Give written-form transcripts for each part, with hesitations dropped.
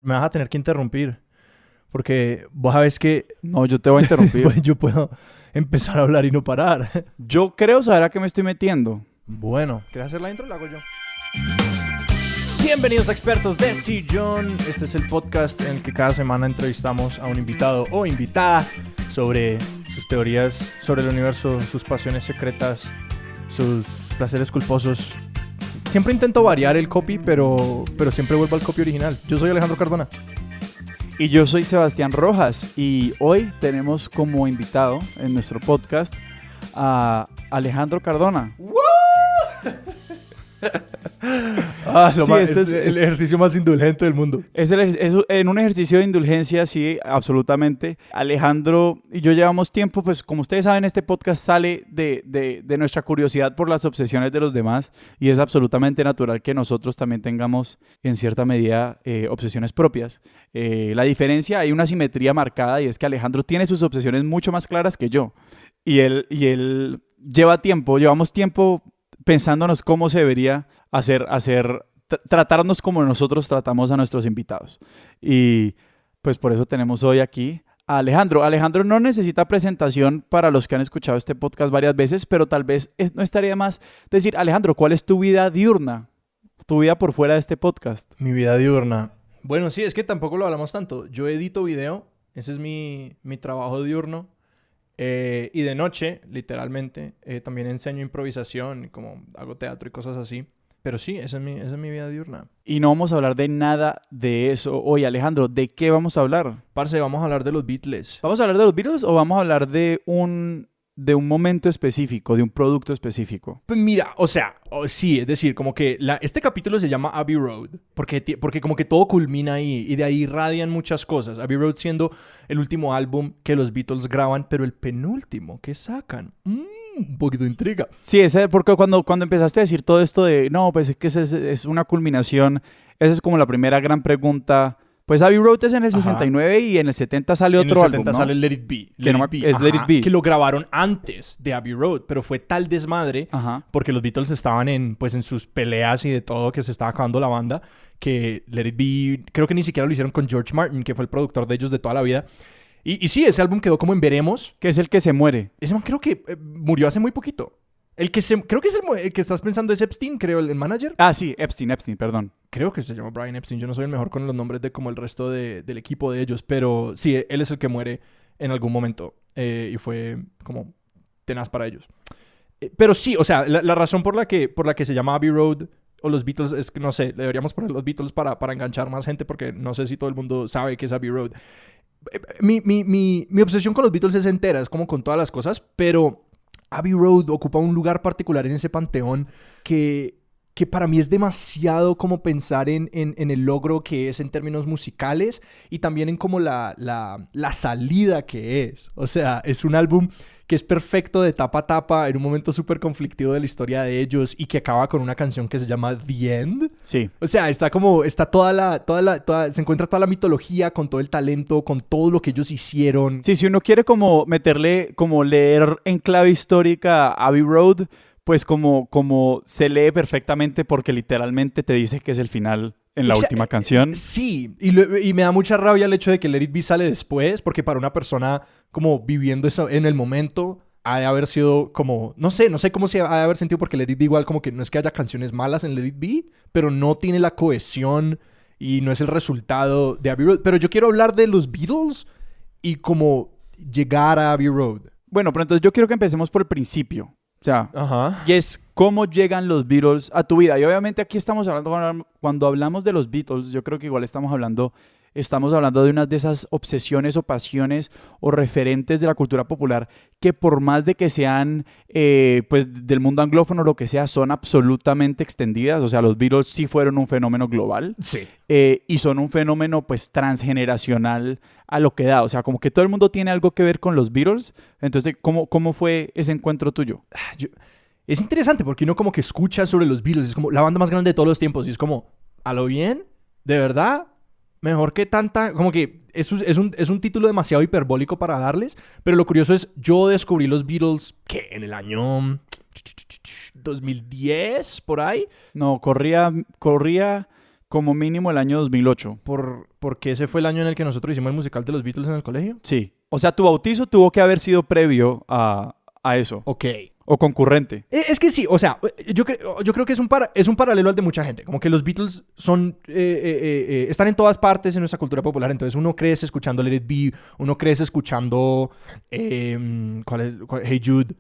me vas a tener que interrumpir. Porque vos sabés que No, yo te voy a interrumpir. yo puedo empezar a hablar y no parar. Yo creo saber a qué me estoy metiendo. Bueno, ¿quieres hacer la intro? La hago yo. Bienvenidos a Expertos de Sillón. Este es el podcast en el que cada semana entrevistamos a un invitado o invitada sobre sus teorías sobre el universo, sus pasiones secretas, sus placeres culposos. Siempre intento variar el copy, pero siempre vuelvo al copy original. Yo soy Alejandro Cardona. Y yo soy Sebastián Rojas y hoy tenemos como invitado en nuestro podcast a Alejandro Cardona. Es el ejercicio más indulgente del mundo. Es en un ejercicio de indulgencia, sí, absolutamente. Alejandro y yo llevamos tiempo, pues como ustedes saben, este podcast sale de nuestra curiosidad por las obsesiones de los demás y es absolutamente natural que nosotros también tengamos en cierta medida obsesiones propias. La diferencia, hay una simetría marcada y es que Alejandro tiene sus obsesiones mucho más claras que yo y él llevamos tiempo pensándonos cómo se debería tratarnos como nosotros tratamos a nuestros invitados. Y pues por eso tenemos hoy aquí a Alejandro. Alejandro no necesita presentación para los que han escuchado este podcast varias veces, pero tal vez no estaría más decir, Alejandro, ¿cuál es tu vida diurna? Tu vida por fuera de este podcast. Mi vida diurna. Bueno, sí, es que tampoco lo hablamos tanto. Yo edito video, ese es mi trabajo diurno. Y de noche, literalmente, también enseño improvisación, como hago teatro y cosas así. Pero sí, esa es mi vida diurna. Y no vamos a hablar de nada de eso hoy, Alejandro. ¿De qué vamos a hablar? Parce, vamos a hablar de los Beatles. ¿Vamos a hablar de los Beatles o vamos a hablar de un momento específico, de un producto específico? Pues mira, o sea, sí, es decir, como que este capítulo se llama Abbey Road, porque como que todo culmina ahí, y de ahí irradian muchas cosas. Abbey Road siendo el último álbum que los Beatles graban, pero el penúltimo que sacan. Un poquito de intriga. Sí, porque cuando empezaste a decir todo esto de, no, pues es que es una culminación, esa es como la primera gran pregunta. Pues Abbey Road es en el 69 y en el 70 sale otro álbum, ¿no? En el 70 sale Let It Be. Let It Be. Que lo grabaron antes de Abbey Road, pero fue tal desmadre porque los Beatles estaban en sus peleas y de todo, que se estaba acabando la banda, que Let It Be, creo que ni siquiera lo hicieron con George Martin, que fue el productor de ellos de toda la vida. Y sí, ese álbum quedó como en veremos. Que es el que se muere. Ese man creo que murió hace muy poquito. Creo que es el que estás pensando es Epstein, creo, el manager. Ah, sí, Epstein, perdón. Creo que se llama Brian Epstein. Yo no soy el mejor con los nombres de como el resto del equipo de ellos, pero sí, él es el que muere en algún momento y fue como tenaz para ellos. Pero sí, o sea, la razón por la que se llama Abbey Road o los Beatles es que, no sé, deberíamos poner los Beatles para enganchar más gente porque no sé si todo el mundo sabe qué es Abbey Road. Mi obsesión con los Beatles es entera, es como con todas las cosas, pero Abbey Road ocupa un lugar particular en ese panteón que para mí es demasiado como pensar en el logro que es en términos musicales y también en como la salida que es. O sea, es un álbum que es perfecto de tapa a tapa en un momento súper conflictivo de la historia de ellos y que acaba con una canción que se llama The End. Sí. O sea, se encuentra toda la mitología con todo el talento, con todo lo que ellos hicieron. Sí, si uno quiere como meterle, como leer en clave histórica Abbey Road, pues como se lee perfectamente porque literalmente te dice que es el final en la última canción. Sí, y me da mucha rabia el hecho de que Let It Be sale después, porque para una persona como viviendo eso en el momento ha de haber sido como, no sé cómo se ha de haber sentido, porque Let It Be igual como que no es que haya canciones malas en Let It Be, pero no tiene la cohesión y no es el resultado de Abbey Road. Pero yo quiero hablar de los Beatles y como llegar a Abbey Road. Bueno, pero entonces yo quiero que empecemos por el principio. O sea, y es cómo llegan los Beatles a tu vida. Y obviamente aquí estamos hablando, cuando hablamos de los Beatles, yo creo que igual estamos hablando de una de esas obsesiones o pasiones o referentes de la cultura popular que por más de que sean pues del mundo anglófono o lo que sea, son absolutamente extendidas. O sea, los Beatles sí fueron un fenómeno global. Sí. Y son un fenómeno pues transgeneracional a lo que da. O sea, como que todo el mundo tiene algo que ver con los Beatles. Entonces, ¿cómo fue ese encuentro tuyo? Es interesante porque uno como que escucha sobre los Beatles. Es como la banda más grande de todos los tiempos. Y es como, ¿a lo bien? ¿De verdad? Mejor que tanta... Como que es un título demasiado hiperbólico para darles. Pero lo curioso es, yo descubrí los Beatles, ¿qué? En el año 2010, por ahí. No, corría Como mínimo el año 2008. Porque ese fue el año en el que nosotros hicimos el musical de los Beatles en el colegio. Sí. O sea, tu bautizo tuvo que haber sido previo a eso. Ok. O concurrente. Es que sí, o sea, yo creo que es un paralelo al de mucha gente. Como que los Beatles están en todas partes en nuestra cultura popular. Entonces uno crece escuchando Let It Be, uno crece escuchando Hey Jude,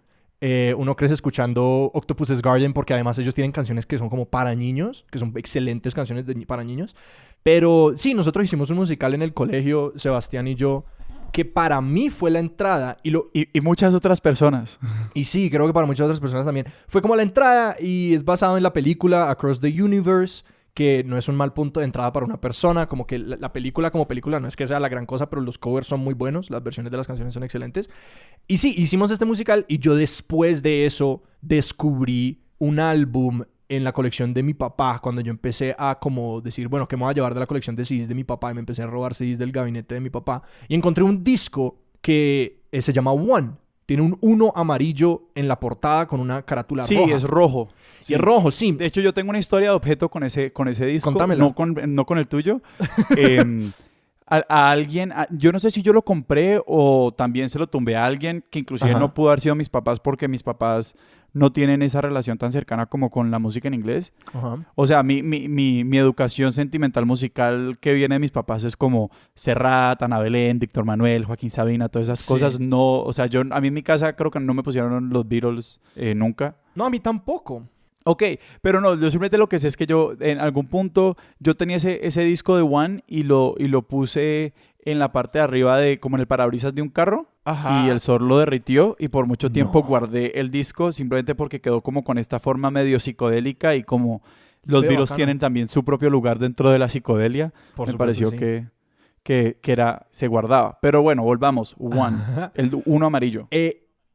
uno crece escuchando Octopus's Garden, porque además ellos tienen canciones que son como para niños, que son excelentes canciones para niños. Pero sí, nosotros hicimos un musical en el colegio, Sebastián y yo, que para mí fue la entrada y muchas otras personas. Y sí, creo que para muchas otras personas también. Fue como la entrada y es basado en la película Across the Universe, que no es un mal punto de entrada para una persona. Como que la película como película no es que sea la gran cosa, pero los covers son muy buenos, las versiones de las canciones son excelentes. Y sí, hicimos este musical y yo después de eso descubrí un álbum en la colección de mi papá, cuando yo empecé a como decir, bueno, ¿qué me voy a llevar de la colección de CDs de mi papá? Y me empecé a robar CDs del gabinete de mi papá. Y encontré un disco que se llama One. Tiene un 1 amarillo en la portada con una carátula roja. Sí, es rojo. Sí, es rojo, sí. De hecho, yo tengo una historia de objeto con ese disco. Contámela. No con el tuyo. A alguien, yo no sé si yo lo compré o también se lo tumbé a alguien que inclusive no pudo haber sido mis papás, porque mis papás no tienen esa relación tan cercana como con la música en inglés. O sea, mi educación sentimental musical que viene de mis papás es como Serrat, Ana Belén, Víctor Manuel, Joaquín Sabina, todas esas cosas. No, o sea, a mí en mi casa creo que no me pusieron los Beatles nunca. No, a mí tampoco. Ok, pero no, yo simplemente lo que sé es que yo en algún punto yo tenía ese disco de One y lo puse en la parte de arriba como en el parabrisas de un carro. Ajá. Y el sol lo derritió y por mucho tiempo guardé el disco simplemente porque quedó como con esta forma medio psicodélica y como los Beatles tienen también su propio lugar dentro de la psicodelia, me pareció sí. que se guardaba. Pero bueno, volvamos. One, el 1 amarillo.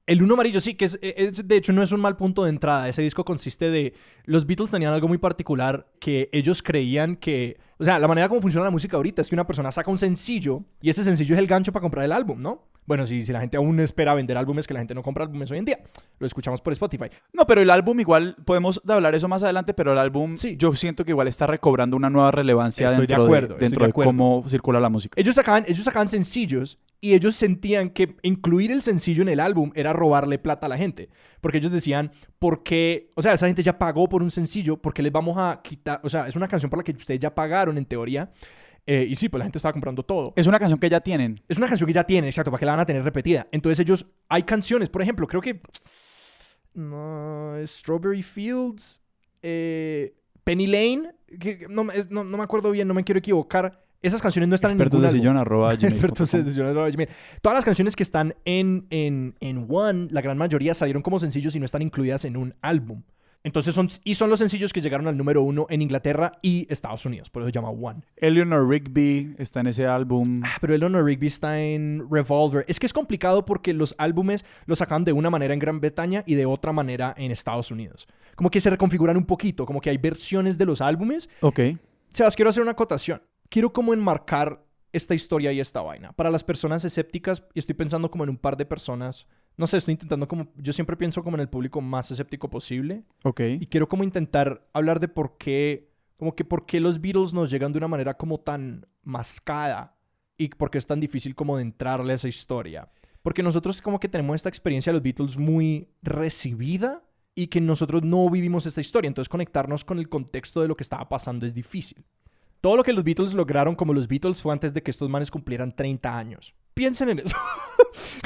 El 1 amarillo, sí, que de hecho no es un mal punto de entrada. Ese disco consiste de... Los Beatles tenían algo muy particular que ellos creían que... O sea, la manera como funciona la música ahorita es que una persona saca un sencillo y ese sencillo es el gancho para comprar el álbum, ¿no? Bueno, si la gente aún espera vender álbumes, que la gente no compra álbumes hoy en día. Lo escuchamos por Spotify. No, pero el álbum igual, podemos hablar eso más adelante, pero el álbum yo siento que igual está recobrando una nueva relevancia dentro de cómo circula la música. Ellos sacaban sencillos y ellos sentían que incluir el sencillo en el álbum era robarle plata a la gente. Porque ellos decían, ¿por qué? O sea, esa gente ya pagó por un sencillo, ¿por qué les vamos a quitar? O sea, es una canción por la que ustedes ya pagaron en teoría. Y sí, pues la gente estaba comprando todo. Es una canción que ya tienen. Es una canción que ya tienen, exacto, para que la van a tener repetida. Entonces hay canciones, por ejemplo, creo que... No, Strawberry Fields, Penny Lane, que no me acuerdo bien, no me quiero equivocar. Esas canciones no están en ningún álbum. Expertos de sillón. Todas las canciones que están en One, la gran mayoría salieron como sencillos y no están incluidas en un álbum. Entonces son los sencillos que llegaron al número 1 en Inglaterra y Estados Unidos. Por eso se llama One. Eleanor Rigby está en ese álbum. Pero Eleanor Rigby está en Revolver. Es que es complicado porque los álbumes los sacan de una manera en Gran Bretaña y de otra manera en Estados Unidos. Como que se reconfiguran un poquito. Como que hay versiones de los álbumes. Ok. Sebas, quiero hacer una acotación. Quiero como enmarcar esta historia y esta vaina. Para las personas escépticas, y estoy pensando como en un par de personas... No sé, estoy intentando como... Yo siempre pienso como en el público más escéptico posible. Ok. Y quiero como intentar hablar de por qué... Como que por qué los Beatles nos llegan de una manera como tan mascada. Y por qué es tan difícil como de entrarle a esa historia. Porque nosotros como que tenemos esta experiencia de los Beatles muy recibida. Y que nosotros no vivimos esta historia. Entonces conectarnos con el contexto de lo que estaba pasando es difícil. Todo lo que los Beatles lograron como los Beatles fue antes de que estos manes cumplieran 30 años. Piensen en eso.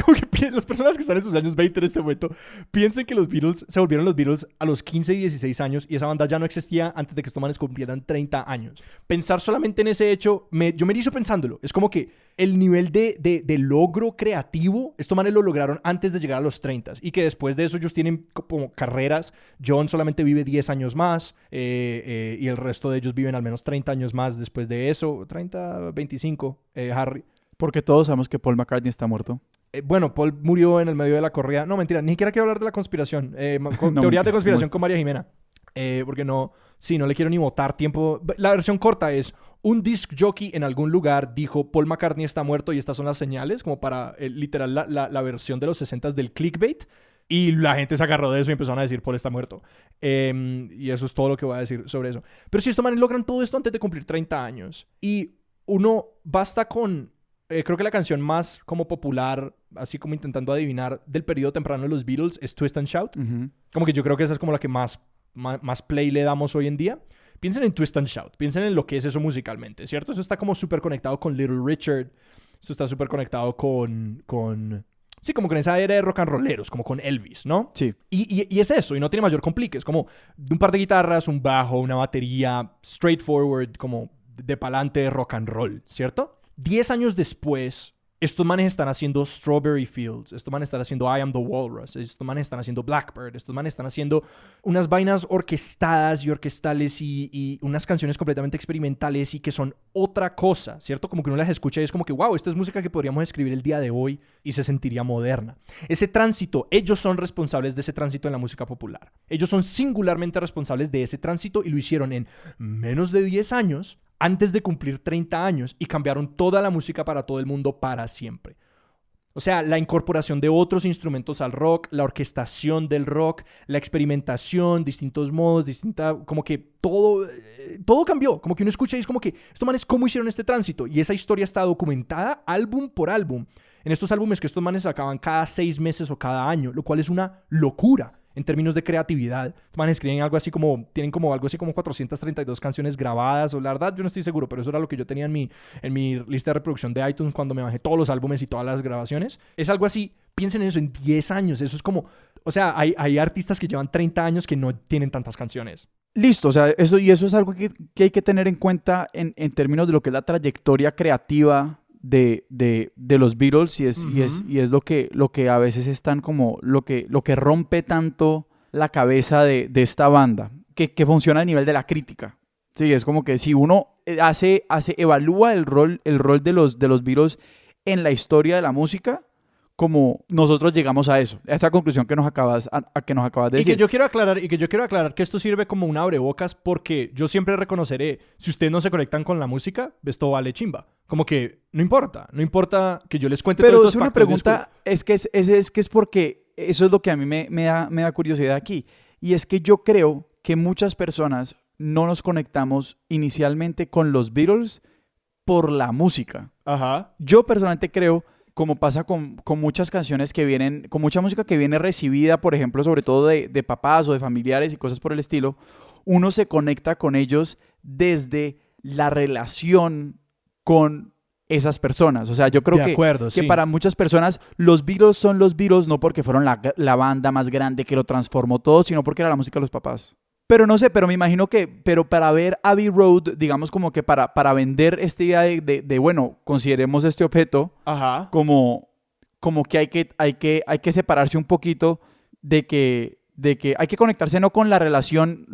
Como que las personas que están en sus años 20 en este momento piensen que los Beatles se volvieron los Beatles a los 15 y 16 años y esa banda ya no existía antes de que estos manes cumplieran 30 años. Pensar solamente en ese hecho, yo me hizo pensándolo. Es como que el nivel de logro creativo, estos manes lo lograron antes de llegar a los 30 y que después de eso ellos tienen como carreras. John solamente vive 10 años más y el resto de ellos viven al menos 30 años más después de eso. 30, 25, Harry. Porque todos sabemos que Paul McCartney está muerto. Bueno, Paul murió en el medio de la corrida. No, mentira, ni siquiera quiero hablar de la conspiración. Teorías de conspiración con María Jimena. Porque no le quiero ni botar tiempo. La versión corta es, un disc jockey en algún lugar dijo Paul McCartney está muerto y estas son las señales, como para literal la versión de los 60s del clickbait. Y la gente se agarró de eso y empezaron a decir, Paul está muerto. Y eso es todo lo que voy a decir sobre eso. Pero si estos manes logran todo esto antes de cumplir 30 años. Y uno basta con... creo que la canción más como popular, así como intentando adivinar del periodo temprano de los Beatles, es Twist and Shout. Ujú. Como que yo creo que esa es como la que más play le damos hoy en día. Piensen en Twist and Shout. Piensen en lo que es eso musicalmente, ¿cierto? Eso está como súper conectado con Little Richard. Esto está súper conectado con... Sí, como con esa era de rock and rolleros, como con Elvis, ¿no? Sí. Y es eso, y no tiene mayor complique. Es como un par de guitarras, un bajo, una batería, straightforward, como de pa'lante rock and roll, ¿cierto? 10 años después, estos manes están haciendo Strawberry Fields, estos manes están haciendo I Am the Walrus, estos manes están haciendo Blackbird, estos manes están haciendo unas vainas orquestadas y orquestales y unas canciones completamente experimentales y que son otra cosa, ¿cierto? Como que uno las escucha y es como que, wow, esta es música que podríamos escribir el día de hoy y se sentiría moderna. Ese tránsito, ellos son responsables de ese tránsito en la música popular. Ellos son singularmente responsables de ese tránsito y lo hicieron en menos de 10 años antes de cumplir 30 años y cambiaron toda la música para todo el mundo para siempre. O sea, la incorporación de otros instrumentos al rock, la orquestación del rock, la experimentación, distintos modos, como que todo cambió. Como que uno escucha y es como que, estos manes, ¿cómo hicieron este tránsito? Y esa historia está documentada álbum por álbum. En estos álbumes que estos manes sacaban cada 6 meses o cada año, lo cual es una locura en términos de creatividad. Estos manes escriben algo así como, tienen como algo así como 432 canciones grabadas, o la verdad yo no estoy seguro, pero eso era lo que yo tenía en mi lista de reproducción de iTunes cuando me bajé todos los álbumes y todas las grabaciones. Es algo así, piensen en eso, en 10 años, eso es como, o sea, hay artistas que llevan 30 años que no tienen tantas canciones. Listo, o sea, eso es algo que hay que tener en cuenta en términos de lo que es la trayectoria creativa de los Beatles y es lo que a veces es tan como lo que rompe tanto la cabeza de esta banda, que funciona al nivel de la crítica. Sí, es como que si uno evalúa el rol de los Beatles en la historia de la música, como nosotros llegamos a eso, a esa conclusión que nos acabas de decir. Y que yo quiero aclarar que esto sirve como un abrebocas porque yo siempre reconoceré, si ustedes no se conectan con la música, esto vale chimba. Como que no importa que yo les cuente pero todos es estos una factores pregunta, es que es porque eso es lo que a mí me da curiosidad aquí. Y es que yo creo que muchas personas no nos conectamos inicialmente con los Beatles por la música. Ajá. Yo personalmente creo, como pasa con muchas canciones que vienen, con mucha música que viene recibida, por ejemplo, sobre todo de papás o de familiares y cosas por el estilo, uno se conecta con ellos desde la relación con esas personas. O sea, yo creo que para muchas personas los Beatles son los Beatles no porque fueron la banda más grande que lo transformó todo, sino porque era la música de los papás. Pero no sé, pero me imagino pero para ver Abbey Road, digamos como que para vender esta idea de bueno, consideremos este objeto, Ajá. como que hay que separarse un poquito de que hay que conectarse no con la relación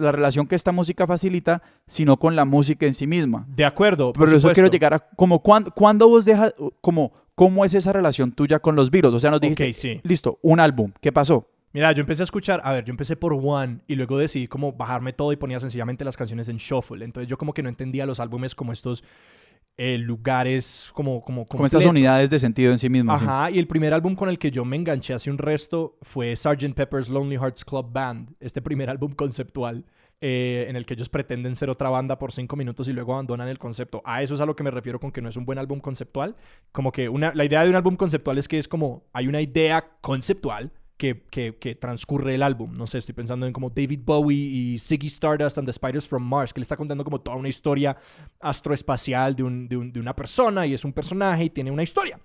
que esta música facilita, sino con la música en sí misma. De acuerdo. Pero eso quiero llegar a como cuando vos dejas, como cómo es esa relación tuya con los Beatles. O sea, nos dijiste, Okay, sí. Listo, un álbum, ¿qué pasó? Mira, yo empecé a escuchar, yo empecé por One y luego decidí como bajarme todo y ponía sencillamente las canciones en shuffle. Entonces yo como que no entendía los álbumes como estos lugares como estas unidades de sentido en sí mismas. Ajá, sí. Y el primer álbum con el que yo me enganché hace un resto fue Sgt. Pepper's Lonely Hearts Club Band, este primer álbum conceptual en el que ellos pretenden ser otra banda por 5 minutos y luego abandonan el concepto. A eso es a lo que me refiero con que no es un buen álbum conceptual. Como que la idea de un álbum conceptual es que es como hay una idea conceptual que transcurre el álbum. No sé, estoy pensando en como David Bowie y Ziggy Stardust and the Spiders from Mars, que le está contando como toda una historia astroespacial de una persona y es un personaje y tiene una historia.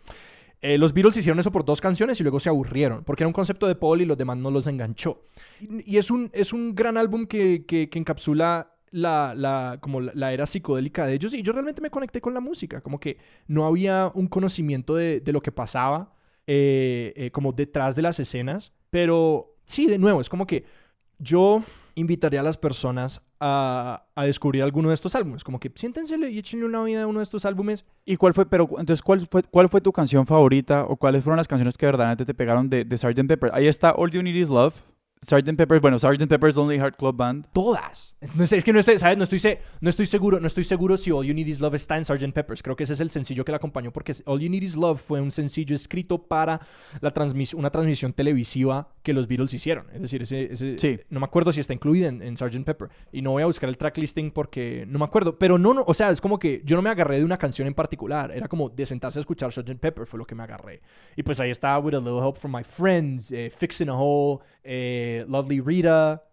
Los Beatles hicieron eso por 2 canciones y luego se aburrieron porque era un concepto de Paul y los demás no los enganchó. Y es un gran álbum que encapsula como la era psicodélica de ellos y yo realmente me conecté con la música. Como que no había un conocimiento de lo que pasaba como detrás de las escenas, pero sí, de nuevo, es como que yo invitaría a las personas a descubrir alguno de estos álbumes, como que siéntense y échenle una vida a uno de estos álbumes. ¿Y cuál fue tu canción favorita o cuáles fueron las canciones que verdaderamente te pegaron de Sgt. Pepper? Ahí está All You Need Is Love. Sgt. Pepper's, bueno, Sgt. Pepper's Lonely Heart Club Band. Todas. No sé, es que no estoy, ¿sabes? No estoy seguro si All You Need Is Love está en Sgt. Pepper's. Creo que ese es el sencillo que la acompañó, porque All You Need Is Love fue un sencillo escrito para una transmisión televisiva que los Beatles hicieron. Es decir, Sí. no me acuerdo si está incluida en Sgt. Pepper. Y no voy a buscar el track listing porque no me acuerdo. Pero no, o sea, es como que yo no me agarré de una canción en particular. Era como de sentarse a escuchar Sgt. Pepper fue lo que me agarré. Y pues ahí está With a Little Help from My Friends, Fixin' a Hole, Lovely Rita.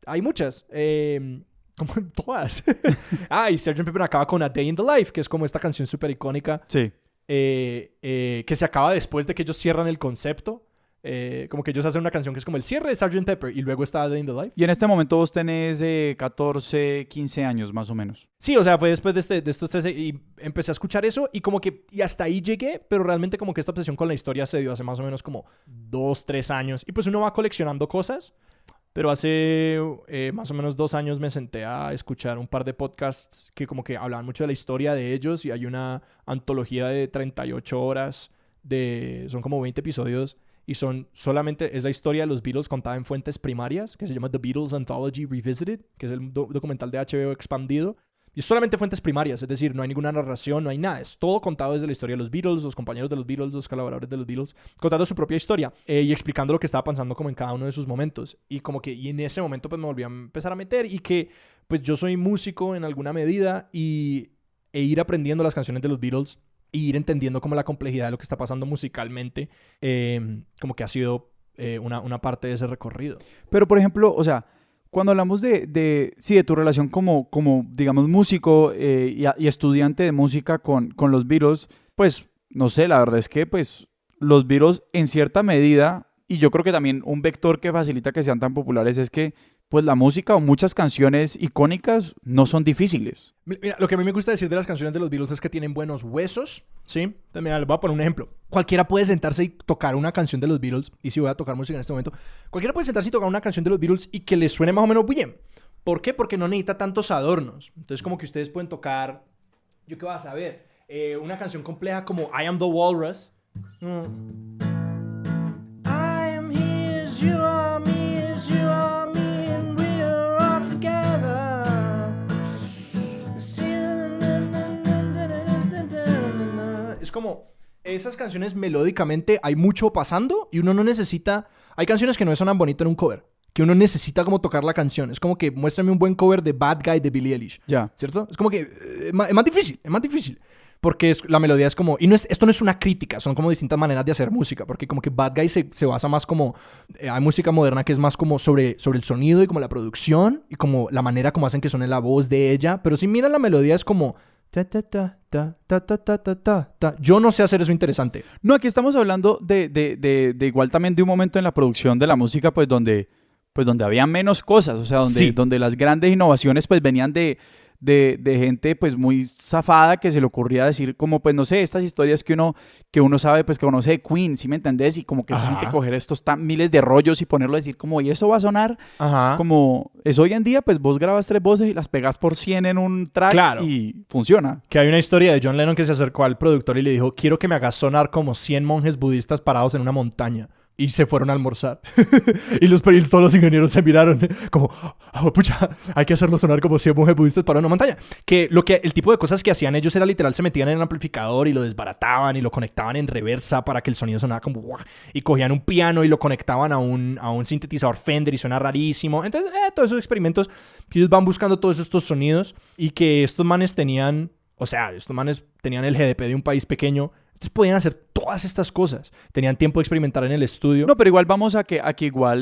Hay muchas. Como todas. Y Sgt. Pepper acaba con A Day in the Life, que es como esta canción súper icónica. Sí. Que se acaba después de que ellos cierran el concepto. Como que ellos hacen una canción que es como el cierre de Sgt. Pepper y luego está A Day in the Life. Y en este momento vos tenés 14, 15 años más o menos. Sí, o sea, fue después de estos 13 y empecé a escuchar eso y como que y hasta ahí llegué, pero realmente como que esta obsesión con la historia se dio hace más o menos como 2, 3 años. Y pues uno va coleccionando cosas, pero hace más o menos 2 años me senté a escuchar un par de podcasts que como que hablaban mucho de la historia de ellos y hay una antología de 38 horas, son como 20 episodios. Y es la historia de los Beatles contada en fuentes primarias, que se llama The Beatles Anthology Revisited, que es el documental de HBO expandido. Y es solamente fuentes primarias, es decir, no hay ninguna narración, no hay nada. Es todo contado desde la historia de los Beatles, los compañeros de los Beatles, los colaboradores de los Beatles, contando su propia historia y explicando lo que estaba pasando como en cada uno de sus momentos. Y en ese momento pues me volví a empezar a meter y que pues yo soy músico en alguna medida e ir aprendiendo las canciones de los Beatles e ir entendiendo como la complejidad de lo que está pasando musicalmente, como que ha sido una parte de ese recorrido. Pero, por ejemplo, o sea, cuando hablamos de tu relación como digamos, músico y estudiante de música con los Beatles, pues, no sé, la verdad es que, pues, los Beatles en cierta medida, y yo creo que también un vector que facilita que sean tan populares es que pues la música o muchas canciones icónicas no son difíciles. Mira, lo que a mí me gusta decir de las canciones de los Beatles es que tienen buenos huesos, ¿sí? Entonces, mira, les voy a poner un ejemplo. Cualquiera puede sentarse y tocar una canción de los Beatles, y si voy a tocar música en este momento, cualquiera puede sentarse y tocar una canción de los Beatles y que les suene más o menos bien. ¿Por qué? Porque no necesita tantos adornos. Entonces, como que ustedes pueden tocar, ¿yo qué vas a ver? Una canción compleja como I Am the Walrus. I am his, you are me, as you are me. Es como esas canciones melódicamente hay mucho pasando y uno no necesita. Hay canciones que no suenan bonito en un cover, que uno necesita como tocar la canción. Es como que muéstrame un buen cover de Bad Guy de Billie Eilish. Ya. ¿Cierto? Es como que es más difícil. Porque la melodía es como... Y esto no es una crítica, son como distintas maneras de hacer música. Porque como que Bad Guy se basa más como... hay música moderna que es más como sobre el sonido y como la producción y como la manera como hacen que suene la voz de ella. Pero si miran la melodía es como... Yo no sé hacer eso interesante. No, aquí estamos hablando de igual también de un momento en la producción de la música pues donde había menos cosas. O sea, donde las grandes innovaciones pues venían de gente pues muy zafada que se le ocurría decir como pues no sé, estas historias que uno sabe pues que conoce de Queen, ¿sí me entendés? Y como que esta gente coger estos miles de rollos y ponerlo a decir como y eso va a sonar como es hoy en día, pues vos grabas 3 voces y las pegás por 100 en un track y funciona. Que hay una historia de John Lennon que se acercó al productor y le dijo, quiero que me hagas sonar como 100 monjes budistas parados en una montaña. Y se fueron a almorzar. y todos los ingenieros se miraron como, pucha, hay que hacerlo sonar como 100 monjes budistas para una montaña. El tipo de cosas que hacían ellos era literal, se metían en el amplificador y lo desbarataban y lo conectaban en reversa para que el sonido sonara como... Y cogían un piano y lo conectaban a un sintetizador Fender y suena rarísimo. Entonces, todos esos experimentos que ellos van buscando todos estos sonidos y que estos manes tenían... O sea, estos manes tenían el GDP de un país pequeño. Entonces podían hacer todas estas cosas. Tenían tiempo de experimentar en el estudio. No, pero igual vamos a que igual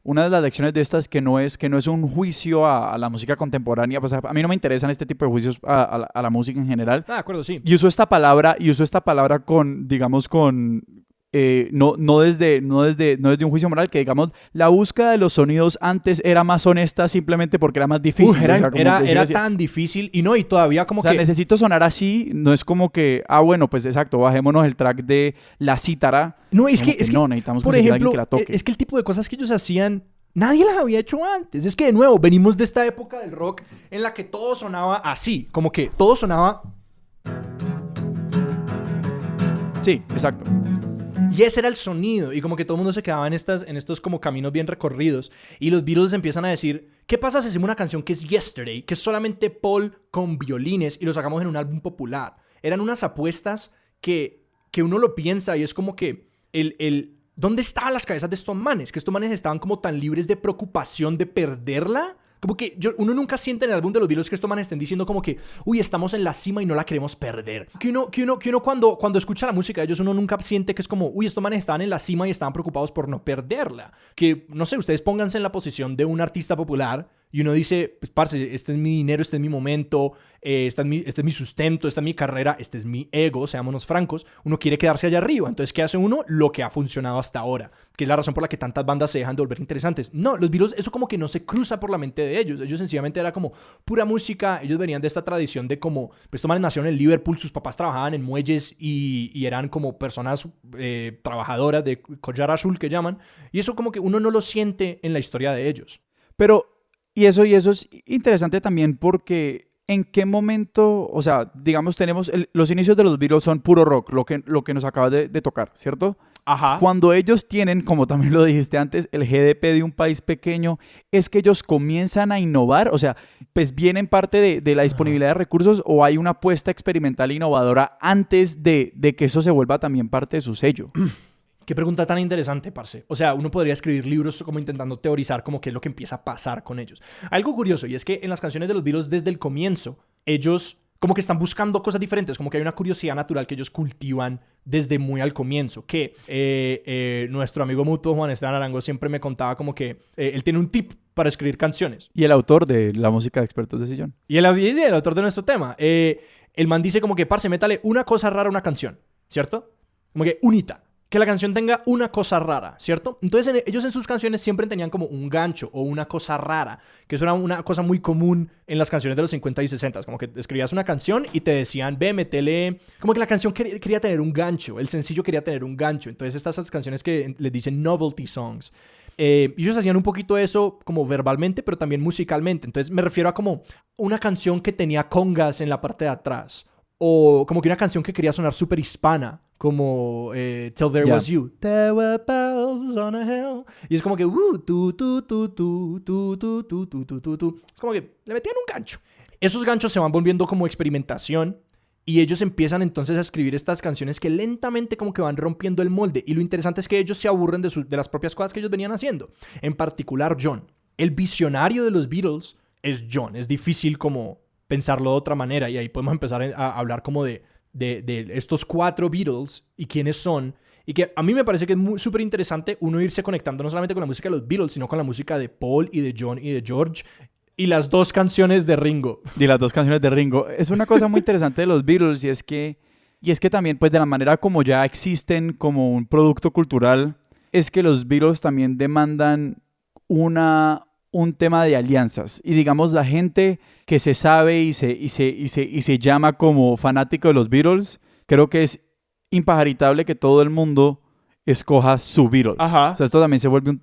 una de las lecciones de estas que no es un juicio a la música contemporánea. Pues a mí no me interesan este tipo de juicios a la música en general. De acuerdo, sí. Y uso esta palabra con, digamos, con... no desde un juicio moral, que digamos la búsqueda de los sonidos antes era más honesta simplemente porque era más difícil. Era tan difícil y todavía como que... necesito sonar así, no es como que, bueno, pues exacto, bajémonos el track de la cítara. No, es que no, necesitamos por conseguir ejemplo, a alguien que la toque. Es que el tipo de cosas que ellos hacían, nadie las había hecho antes. Es que de nuevo, venimos de esta época del rock en la que todo sonaba así, como que todo sonaba... Sí, exacto. Y ese era el sonido. Y como que todo el mundo se quedaba en estos como caminos bien recorridos. Y los Beatles empiezan a decir, ¿qué pasa si hacemos una canción que es Yesterday? Que es solamente Paul con violines y lo sacamos en un álbum popular. Eran unas apuestas que uno lo piensa y es como que ¿dónde estaban las cabezas de estos manes? Que estos manes estaban como tan libres de preocupación de perderla. Como que uno nunca siente en el álbum de los Beatles que estos manes estén diciendo como que, uy, estamos en la cima y no la queremos perder. Que uno cuando escucha la música de ellos, uno nunca siente que es como, uy, estos manes estaban en la cima y estaban preocupados por no perderla. Que, no sé, ustedes pónganse en la posición de un artista popular y uno dice, pues, parce, este es mi dinero, este es mi momento, este es mi sustento, esta es mi carrera, este es mi ego, seámonos francos. Uno quiere quedarse allá arriba. Entonces, ¿qué hace uno? Lo que ha funcionado hasta ahora, que es la razón por la que tantas bandas se dejan de volver interesantes. No, los Beatles, eso como que no se cruza por la mente de ellos. Ellos sencillamente era como pura música. Ellos venían de esta tradición de como, pues, estos manes nacieron en Liverpool, sus papás trabajaban en muelles y eran como personas trabajadoras de collar azul que llaman. Y eso como que uno no lo siente en la historia de ellos. Pero, y eso es interesante también porque ¿en qué momento, o sea, digamos, tenemos los inicios de los Beatles son puro rock, lo que nos acaba de tocar, ¿cierto? Ajá. Cuando ellos tienen, como también lo dijiste antes, el GDP de un país pequeño, es que ellos comienzan a innovar, o sea, pues viene en parte de la disponibilidad de recursos o hay una apuesta experimental e innovadora antes de que eso se vuelva también parte de su sello. Qué pregunta tan interesante, parce. O sea, uno podría escribir libros como intentando teorizar como qué es lo que empieza a pasar con ellos. Algo curioso, y es que en las canciones de los Beatles desde el comienzo, ellos como que están buscando cosas diferentes, como que hay una curiosidad natural que ellos cultivan desde muy al comienzo, que nuestro amigo mutuo Juan Esteban Arango siempre me contaba como que él tiene un tip para escribir canciones. Y el autor de la música de Expertos de Sillón. Y el autor de nuestro tema. El man dice como que, parce, métale una cosa rara a una canción, ¿cierto? Como que unita. Que la canción tenga una cosa rara, ¿cierto? Entonces ellos en sus canciones siempre tenían como un gancho o una cosa rara, que eso era una cosa muy común en las canciones de los 50 y 60, como que escribías una canción y te decían, ve, métele, como que la canción quería tener un gancho, el sencillo quería tener un gancho, entonces estas canciones que les dicen novelty songs, ellos hacían un poquito eso como verbalmente, pero también musicalmente, entonces me refiero a como una canción que tenía congas en la parte de atrás, o como que una canción que quería sonar súper hispana, como Till There Was You. There were bells on a hill. Y es como que es como que le metían un gancho. Esos ganchos se van volviendo como experimentación y ellos empiezan entonces a escribir estas canciones que lentamente como que van rompiendo el molde. Y lo interesante es que ellos se aburren de las propias cosas que ellos venían haciendo. En particular John. El visionario de los Beatles es John. Es difícil como pensarlo de otra manera y ahí podemos empezar a hablar como de estos 4 Beatles y quiénes son, y que a mí me parece que es súper interesante uno irse conectando no solamente con la música de los Beatles, sino con la música de Paul y de John y de George y las 2 canciones de Ringo. Y las 2 canciones de Ringo. Es una cosa muy interesante de los Beatles y es que también pues de la manera como ya existen como un producto cultural, es que los Beatles también demandan un tema de alianzas y digamos la gente que se sabe y se llama como fanático de los Beatles, creo que es impajaritable que todo el mundo escoja su Beatles. Ajá. O sea, esto también se vuelve un...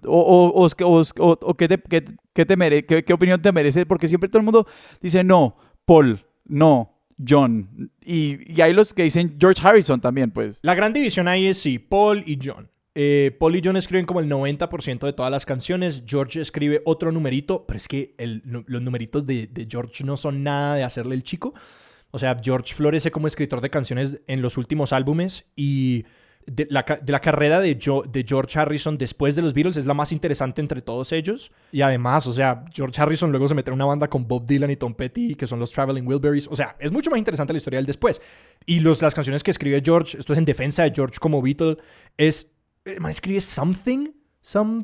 ¿qué opinión te merece? Porque siempre todo el mundo dice no, Paul, no, John. Y hay los que dicen George Harrison también, pues. La gran división ahí es sí, Paul y John. Paul y John escriben como el 90% de todas las canciones. George escribe otro numerito, pero es que los numeritos de George no son nada de hacerle el chico. O sea, George florece como escritor de canciones en los últimos álbumes y de la carrera de George Harrison después de los Beatles es la más interesante entre todos ellos. Y además, o sea, George Harrison luego se mete en una banda con Bob Dylan y Tom Petty, que son los Traveling Wilburys. O sea, es mucho más interesante la historia del después. Y las canciones que escribe George, esto es en defensa de George como Beatle, man escribe something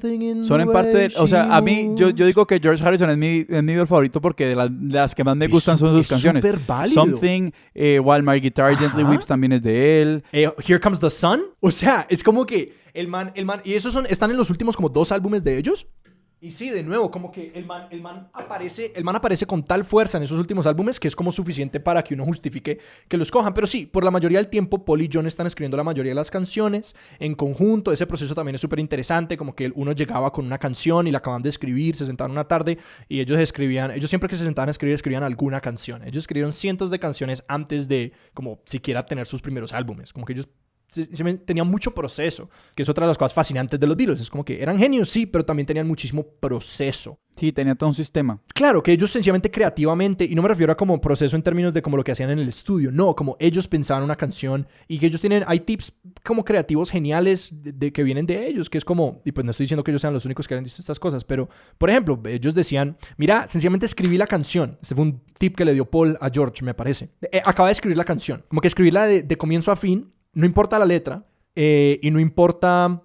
in son en parte o sea, a mí yo digo que George Harrison es mi Beatle favorito porque de las que más me gustan son sus canciones. Something, While My Guitar Gently Weeps también es de él. Here Comes the Sun. O sea, es como que el man y esos están en los últimos como 2 álbumes de ellos. Y sí, de nuevo, como que el man aparece con tal fuerza en esos últimos álbumes que es como suficiente para que uno justifique que lo escojan. Pero sí, por la mayoría del tiempo, Paul y John están escribiendo la mayoría de las canciones en conjunto. Ese proceso también es súper interesante, como que uno llegaba con una canción y la acaban de escribir, se sentaban una tarde y ellos siempre que se sentaban a escribir, escribían alguna canción. Ellos escribieron cientos de canciones antes de como siquiera tener sus primeros álbumes. Como que ellos tenían mucho proceso, que es otra de las cosas fascinantes de los Beatles. Es como que eran genios, sí, pero también tenían muchísimo proceso. Sí, tenía todo un sistema. Claro, que ellos sencillamente creativamente, y no me refiero a como proceso en términos de como lo que hacían en el estudio, no, como ellos pensaban una canción y que ellos hay tips como creativos geniales que vienen de ellos, que es como, y pues no estoy diciendo que ellos sean los únicos que hayan visto estas cosas, pero, por ejemplo, ellos decían, mira, sencillamente escribí la canción. Este fue un tip que le dio Paul a George, me parece. Acaba de escribir la canción, como que escribirla de comienzo a fin, no importa la letra, y no importa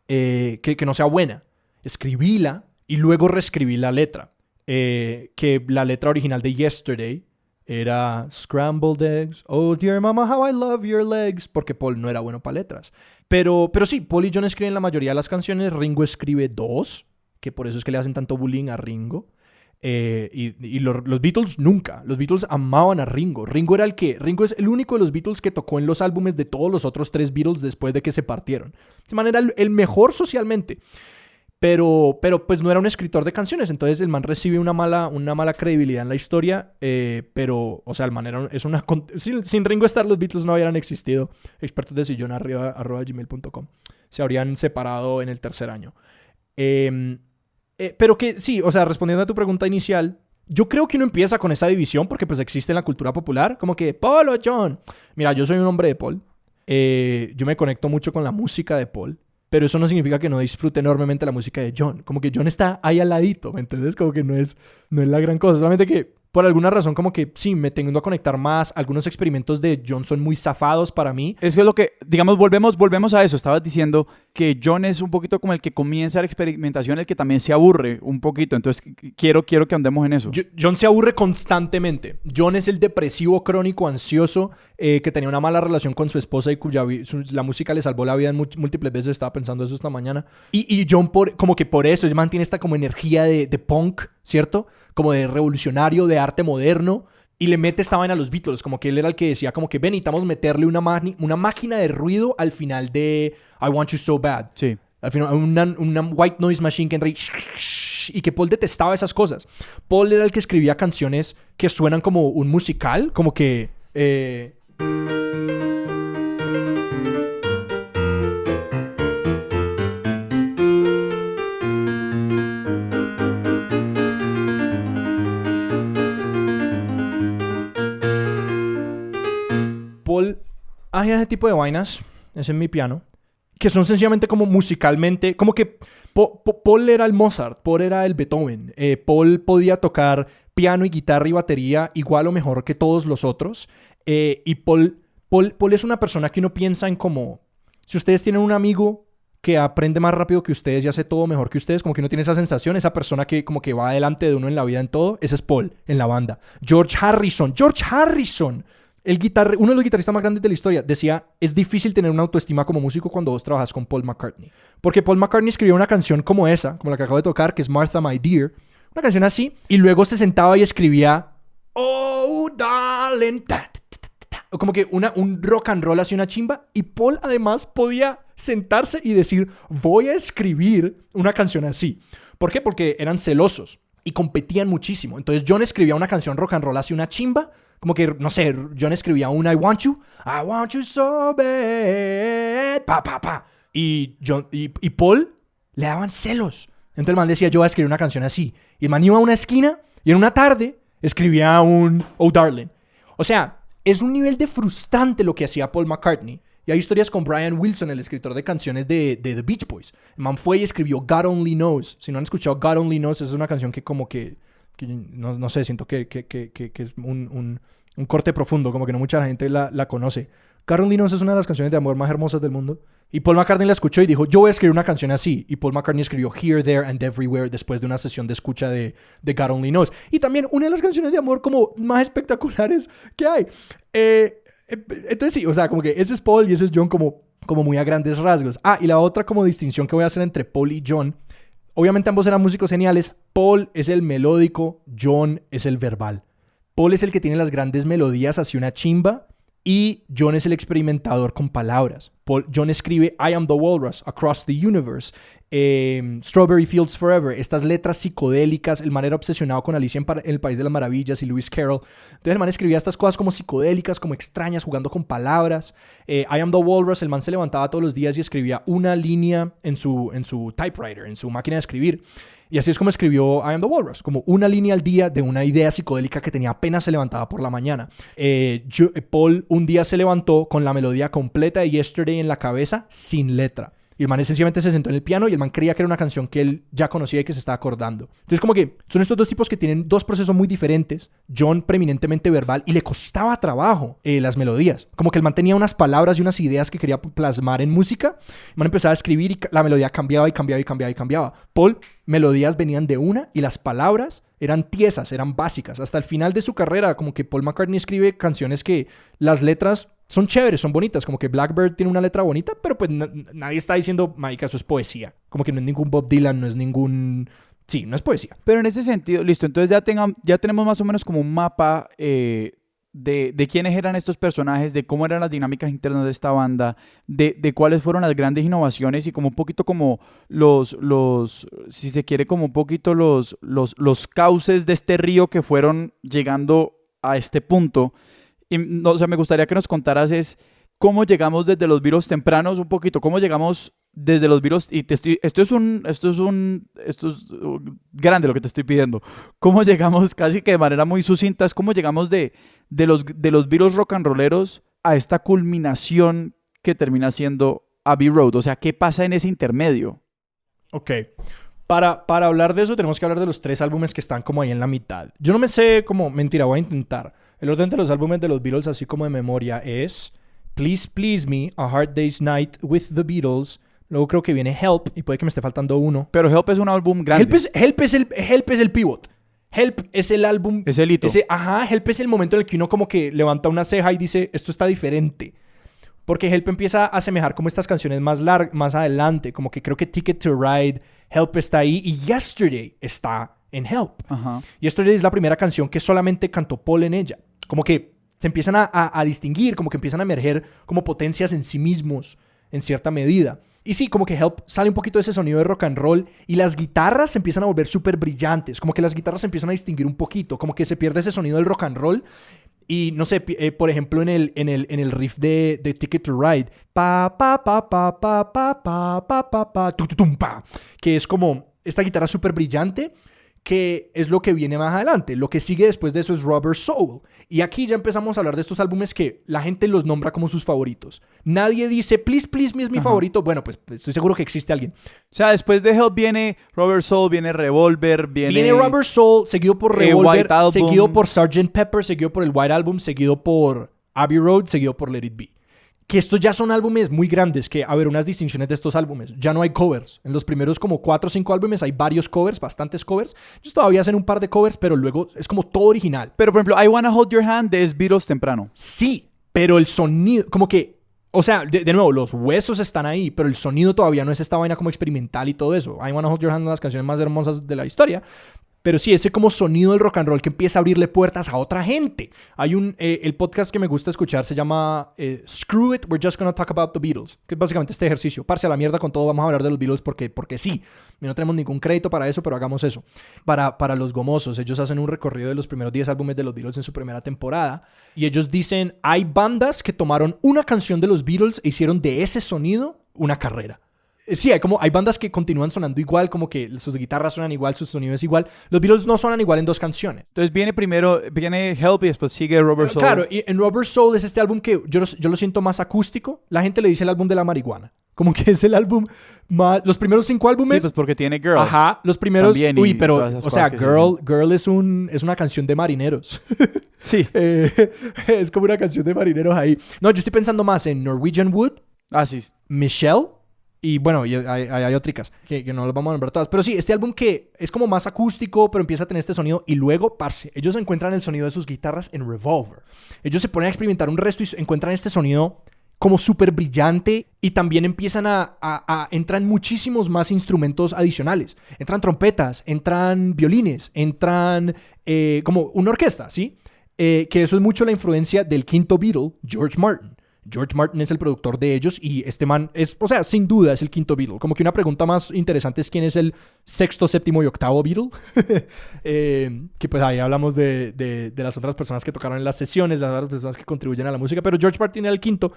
que no sea buena. Escribíla y luego reescribí la letra. Que la letra original de Yesterday era Scrambled eggs, oh dear mama, how I love your legs, porque Paul no era bueno para letras. Pero sí, Paul y John escriben la mayoría de las canciones. Ringo escribe 2, que por eso es que le hacen tanto bullying a Ringo. Y los Beatles nunca. Los Beatles amaban a Ringo. Ringo es el único de los Beatles que tocó en los álbumes de todos los otros 3 Beatles después de que se partieron. De manera el mejor socialmente. Pero pues no era un escritor de canciones. Entonces el man recibe una mala credibilidad en la historia. Pero, o sea, el man sin Ringo estar, los Beatles no hubieran existido. Expertos de sillón @gmail.com. Se habrían separado en el 3er año. Pero que sí, o sea, respondiendo a tu pregunta inicial, yo creo que uno empieza con esa división porque pues existe en la cultura popular. Como que Paul o John. Mira, yo soy un hombre de Paul. Yo me conecto mucho con la música de Paul. Pero eso no significa que no disfrute enormemente la música de John. Como que John está ahí al ladito, ¿me entiendes? Como que no es la gran cosa. Solamente que por alguna razón como que sí, me tengo a conectar más. Algunos experimentos de John son muy zafados para mí. Es que lo que, digamos, volvemos a eso. Estabas diciendo que John es un poquito como el que comienza la experimentación, el que también se aburre un poquito. Entonces quiero que andemos en eso. John se aburre constantemente. John es el depresivo crónico ansioso que tenía una mala relación con su esposa y cuya la música le salvó la vida en múltiples veces. Estaba pensando eso esta mañana. Y John como que por eso él mantiene esta como energía de punk, ¿cierto? Como de revolucionario, de arte moderno, y le mete esta vaina a los Beatles, como que él era el que decía como que ven, necesitamos meterle una máquina de ruido al final de I Want You So Bad. Sí. Al final, una white noise machine que entra y que Paul detestaba esas cosas. Paul era el que escribía canciones que suenan como un musical, como que... Paul hacía ese tipo de vainas, ese es mi piano, que son sencillamente como musicalmente, como que Paul era el Mozart, Paul era el Beethoven, Paul podía tocar piano y guitarra y batería igual o mejor que todos los otros, y Paul es una persona que uno piensa en como, si ustedes tienen un amigo que aprende más rápido que ustedes y hace todo mejor que ustedes, como que uno tiene esa sensación, esa persona que como que va adelante de uno en la vida en todo, ese es Paul en la banda. George Harrison, uno de los guitarristas más grandes de la historia, decía, es difícil tener una autoestima como músico cuando vos trabajas con Paul McCartney. Porque Paul McCartney escribió una canción como esa, como la que acabo de tocar, que es Martha My Dear, una canción así, y luego se sentaba y escribía, oh, darling, como que un rock and roll así, una chimba, y Paul además podía sentarse y decir, voy a escribir una canción así. ¿Por qué? Porque eran celosos y competían muchísimo. Entonces John escribía una canción rock and roll así, una chimba, como que, no sé, John escribía un I want you so bad, pa, pa, pa. Y Paul le daban celos. Entonces el man decía, yo voy a escribir una canción así. Y el man iba a una esquina y en una tarde escribía un Oh Darling. O sea, es un nivel de frustrante lo que hacía Paul McCartney. Y hay historias con Brian Wilson, el escritor de canciones de The Beach Boys. El man fue y escribió God Only Knows. Si no han escuchado God Only Knows, es una canción que como que no sé, siento que es un corte profundo, como que no mucha gente la conoce. God Only Knows es una de las canciones de amor más hermosas del mundo. Y Paul McCartney la escuchó y dijo, yo voy a escribir una canción así. Y Paul McCartney escribió Here, There and Everywhere después de una sesión de escucha de God Only Knows. Y también una de las canciones de amor como más espectaculares que hay. Entonces sí, o sea, como que ese es Paul y ese es John como muy a grandes rasgos. Y la otra como distinción que voy a hacer entre Paul y John, obviamente ambos eran músicos geniales. Paul es el melódico, John es el verbal. Paul es el que tiene las grandes melodías hacia una chimba Y John es el experimentador con palabras. John escribe I am the walrus, across the universe, Strawberry Fields Forever, estas letras psicodélicas. El man era obsesionado con Alicia en el País de las Maravillas y Lewis Carroll. Entonces el man escribía estas cosas como psicodélicas, como extrañas, jugando con palabras. I am the walrus, el man se levantaba todos los días y escribía una línea en su typewriter, en su máquina de escribir. Y así es como escribió I Am the Walrus, como una línea al día de una idea psicodélica que tenía apenas se levantaba por la mañana. Paul un día se levantó con la melodía completa de Yesterday en la cabeza, sin letra. Y el man sencillamente se sentó en el piano y el man creía que era una canción que él ya conocía y que se estaba acordando. Entonces como que son estos dos tipos que tienen dos procesos muy diferentes. John preeminentemente verbal y le costaba trabajo las melodías. Como que el man tenía unas palabras y unas ideas que quería plasmar en música. El man empezaba a escribir y la melodía cambiaba y cambiaba y cambiaba y cambiaba. Paul, melodías venían de una y las palabras eran tiesas, eran básicas. Hasta el final de su carrera, como que Paul McCartney escribe canciones que las letras son chéveres, son bonitas. Como que Blackbird tiene una letra bonita, pero pues nadie está diciendo, marica, eso es poesía. Como que no es ningún Bob Dylan, no es ningún... Sí, no es poesía. Pero en ese sentido, listo, entonces ya tenemos más o menos como un mapa de quiénes eran estos personajes, de cómo eran las dinámicas internas de esta banda, de cuáles fueron las grandes innovaciones y como un poquito como si se quiere, como un poquito los cauces de este río que fueron llegando a este punto. Y, no, o sea, me gustaría que nos contaras cómo llegamos desde los Beatles tempranos, un poquito, cómo llegamos desde los Beatles, y esto es grande lo que te estoy pidiendo, cómo llegamos casi que de manera muy sucinta, es cómo llegamos de los Beatles rock and rolleros a esta culminación que termina siendo Abbey Road, o sea, ¿qué pasa en ese intermedio? Ok. Para hablar de eso tenemos que hablar de los 3 álbumes que están como ahí en la mitad. Yo no me sé como, mentira, voy a intentar. El orden de los álbumes de los Beatles, así como de memoria, es Please Please Me, A Hard Day's Night with the Beatles. Luego creo que viene Help, y puede que me esté faltando uno. Pero Help es un álbum grande. Help es el pivot. Help es el álbum... Es el hito. Help es el momento en el que uno como que levanta una ceja y dice, esto está diferente. Porque Help empieza a asemejar como estas canciones más adelante. Como que creo que Ticket to Ride, Help está ahí, y Yesterday está en Help. Ajá. Yesterday es la primera canción que solamente cantó Paul en ella. Como que se empiezan a distinguir, como que empiezan a emerger como potencias en sí mismos, en cierta medida. Y sí, como que Help sale un poquito de ese sonido de rock and roll y las guitarras se empiezan a volver súper brillantes. Como que las guitarras se empiezan a distinguir un poquito, como que se pierde ese sonido del rock and roll. Y no sé, por ejemplo, en el riff de Ticket to Ride, pa pa pa pa pa pa pa pa pa pa tu, tum, pa, que es como esta guitarra súper brillante, que es lo que viene más adelante. Lo que sigue después de eso es Rubber Soul. Y aquí ya empezamos a hablar de estos álbumes que la gente los nombra como sus favoritos. Nadie dice, Please Please Me es mi favorito. Bueno, pues estoy seguro que existe alguien. O sea, después de Help viene Rubber Soul, viene Revolver, viene Rubber Soul, seguido por Revolver, White Album, seguido por Sgt. Pepper, seguido por el White Album, seguido por Abbey Road, seguido por Let It Be. Que estos ya son álbumes muy grandes, que, a ver, unas distinciones de estos álbumes. Ya no hay covers. En los primeros como 4 o 5 álbumes hay varios covers, bastantes covers. Ellos todavía hacen un par de covers, pero luego es como todo original. Pero, por ejemplo, I Wanna Hold Your Hand es Beatles temprano. Sí, pero el sonido, como que, o sea, de nuevo, los huesos están ahí, pero el sonido todavía no es esta vaina como experimental y todo eso. I Wanna Hold Your Hand es una de las canciones más hermosas de la historia. Pero sí, ese como sonido del rock and roll que empieza a abrirle puertas a otra gente. Hay el podcast que me gusta escuchar se llama Screw It, We're Just Gonna Talk About the Beatles. Que es básicamente este ejercicio. Parce a la mierda con todo, vamos a hablar de los Beatles porque sí. No tenemos ningún crédito para eso, pero hagamos eso. Para los gomosos, ellos hacen un recorrido de los primeros 10 álbumes de los Beatles en su primera temporada. Y ellos dicen, hay bandas que tomaron una canción de los Beatles e hicieron de ese sonido una carrera. Sí, hay bandas que continúan sonando igual, como que sus guitarras suenan igual, su sonido es igual. Los Beatles no suenan igual en 2 canciones. Entonces viene Help y después sigue Rubber Soul. Claro, y en Rubber Soul es este álbum que yo lo siento más acústico. La gente le dice el álbum de la marihuana. Como que es el álbum más... Los primeros 5 álbumes... Sí, pues porque tiene Girl. Ajá, los primeros... También, uy, pero, o sea, Girl es una canción de marineros. Sí. Es como una canción de marineros ahí. No, yo estoy pensando más en Norwegian Wood. Ah, sí. Michelle. Y bueno, hay otricas que no las vamos a nombrar todas. Pero sí, este álbum que es como más acústico, pero empieza a tener este sonido. Y luego, parce, ellos encuentran el sonido de sus guitarras en Revolver. Ellos se ponen a experimentar un resto y encuentran este sonido como súper brillante. Y también empiezan entran muchísimos más instrumentos adicionales. Entran trompetas, entran violines, entran como una orquesta, ¿sí? que eso es mucho la influencia del quinto Beatle, George Martin. George Martin es el productor de ellos y este man es, o sea, sin duda es el quinto Beatle. Como que una pregunta más interesante es quién es el sexto, séptimo y octavo Beatle. Que pues ahí hablamos de las otras personas que tocaron en las sesiones, las otras personas que contribuyen a la música, pero George Martin era el quinto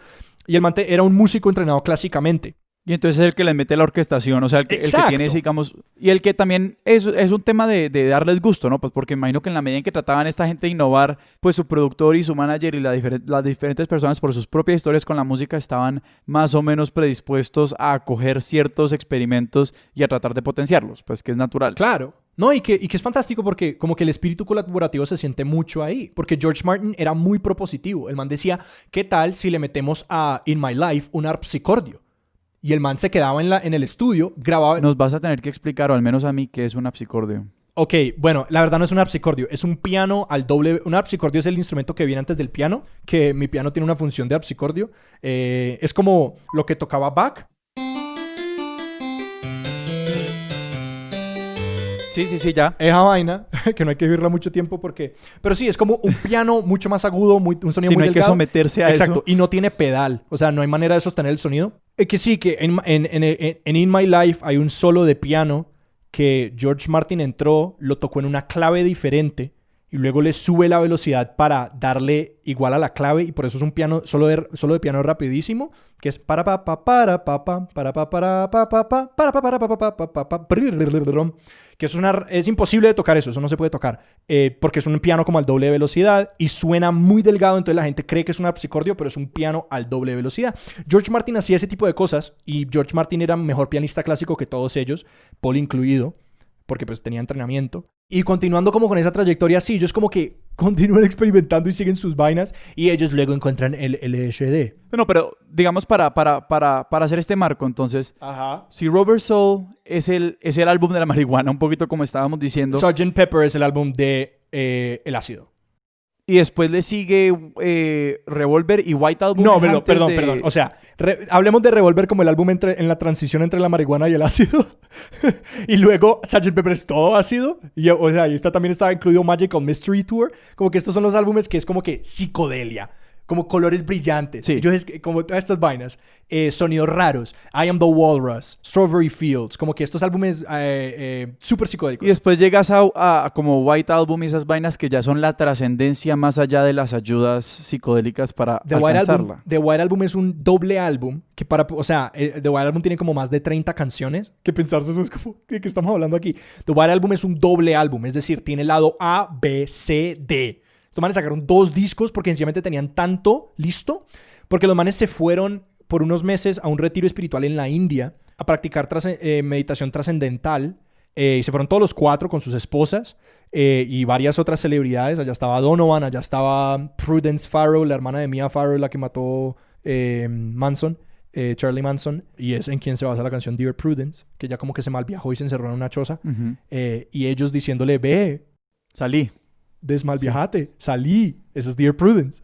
y el man era un músico entrenado clásicamente. Y entonces es el que les mete la orquestación, o sea, el que tiene ese, digamos, y el que también es un tema de darles gusto, ¿no? Pues porque imagino que en la medida en que trataban esta gente de innovar, pues su productor y su manager y las diferentes personas por sus propias historias con la música estaban más o menos predispuestos a acoger ciertos experimentos y a tratar de potenciarlos, pues que es natural. Claro. No, y que es fantástico porque como que el espíritu colaborativo se siente mucho ahí. Porque George Martin era muy propositivo. El man decía, ¿qué tal si le metemos a In My Life un harpsicordio? Y el man se quedaba en el estudio, grababa... Nos vas a tener que explicar, o al menos a mí, qué es un harpsicordio. Ok, bueno, la verdad no es un harpsicordio, es un piano al doble... Un harpsicordio es el instrumento que viene antes del piano, que mi piano tiene una función de harpsicordio. Es como lo que tocaba Bach. Sí, ya. Esa vaina, que no hay que vivirla mucho tiempo porque... Pero sí, es como un piano mucho más agudo, un sonido muy no hay delgado. que someterse a eso. Exacto, y no tiene pedal. O sea, no hay manera de sostener el sonido. Que sí, que en In My Life hay un solo de piano que George Martin entró, lo tocó en una clave diferente y luego le sube la velocidad para darle igual a la clave y por eso es un piano solo de piano rapidísimo, que es para pa pa para pa pa para pa para pa pa pa para pa para pa pa pa pa pa, que es imposible de tocar eso no se puede tocar porque es un piano como al doble de velocidad y suena muy delgado, entonces la gente cree que es un harpsicordio, pero es un piano al doble de velocidad. George Martin hacía ese tipo de cosas y George Martin era mejor pianista clásico que todos ellos, Paul incluido, porque pues tenía entrenamiento. Y continuando como con esa trayectoria, sí, ellos como que continúan experimentando y siguen sus vainas y ellos luego encuentran el LSD. Bueno, pero digamos para hacer este marco, entonces, Ajá. si Rubber Soul es el álbum de la marihuana, un poquito como estábamos diciendo. Sgt. Pepper es el álbum de el ácido. Y después le sigue Revolver y White Album. No, perdón. O sea, hablemos de Revolver como el álbum en la transición entre la marihuana y el ácido. Y luego Sgt. Pepper es todo ácido. Y, o sea, ahí también estaba incluido Magical Mystery Tour. Como que estos son los álbumes que es como que psicodelia. Como colores brillantes. Sí. Como todas estas vainas. Sonidos raros. I Am the Walrus. Strawberry Fields. Como que estos álbumes súper psicodélicos. Y después llegas a como White Album y esas vainas que ya son la trascendencia más allá de las ayudas psicodélicas para alcanzarla. The White Album es un doble álbum que o sea, The White Album tiene como más de 30 canciones. Que pensarse eso es como, ¿de qué estamos hablando aquí? The White Album es un doble álbum. Es decir, tiene el lado A, B, C, D. Estos manes sacaron 2 discos porque sencillamente tenían tanto listo. Porque los manes se fueron por unos meses a un retiro espiritual en la India a practicar meditación trascendental. Y se fueron todos los 4 con sus esposas y varias otras celebridades. Allá estaba Donovan, allá estaba Prudence Farrow, la hermana de Mia Farrow, la que mató Manson, Charlie Manson. Y es en quien se basa la canción Dear Prudence, que ya como que se malviajó y se encerró en una choza. Uh-huh. Y ellos diciéndole, ve, salí. Desmalviajate, salí. Eso es Dear Prudence.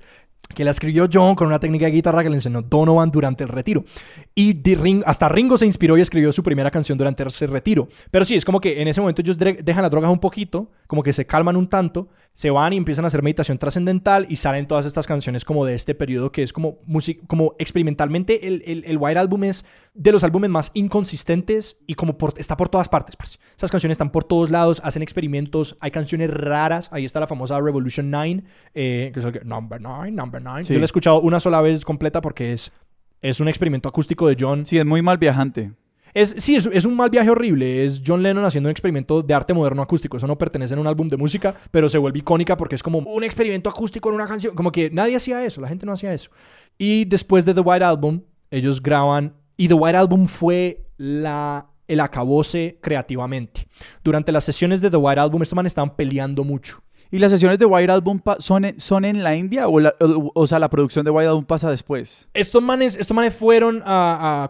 Que la escribió John con una técnica de guitarra que le enseñó Donovan durante el retiro. Y hasta Ringo se inspiró y escribió su primera canción durante ese retiro. Pero sí, es como que en ese momento ellos dejan las drogas un poquito, como que se calman un tanto, se van y empiezan a hacer meditación trascendental y salen todas estas canciones como de este periodo que es como como experimentalmente el White Album es de los álbumes más inconsistentes y como está por todas partes. Parce. Esas canciones están por todos lados, hacen experimentos, hay canciones raras. Ahí está la famosa Revolution 9, que es el que, Number 9. Sí. Yo la he escuchado una sola vez completa porque es un experimento acústico de John. Sí, es muy mal viajante. Es un mal viaje horrible. Es John Lennon haciendo un experimento de arte moderno acústico. Eso no pertenece a un álbum de música, pero se vuelve icónica porque es como un experimento acústico en una canción. Como que nadie hacía eso, la gente no hacía eso. Y después de The White Album, ellos graban... Y The White Album fue el acabose creativamente. Durante las sesiones de The White Album, estos manes estaban peleando mucho. ¿Y las sesiones de White Album son en la India o sea, la producción de White Album pasa después? Estos manes fueron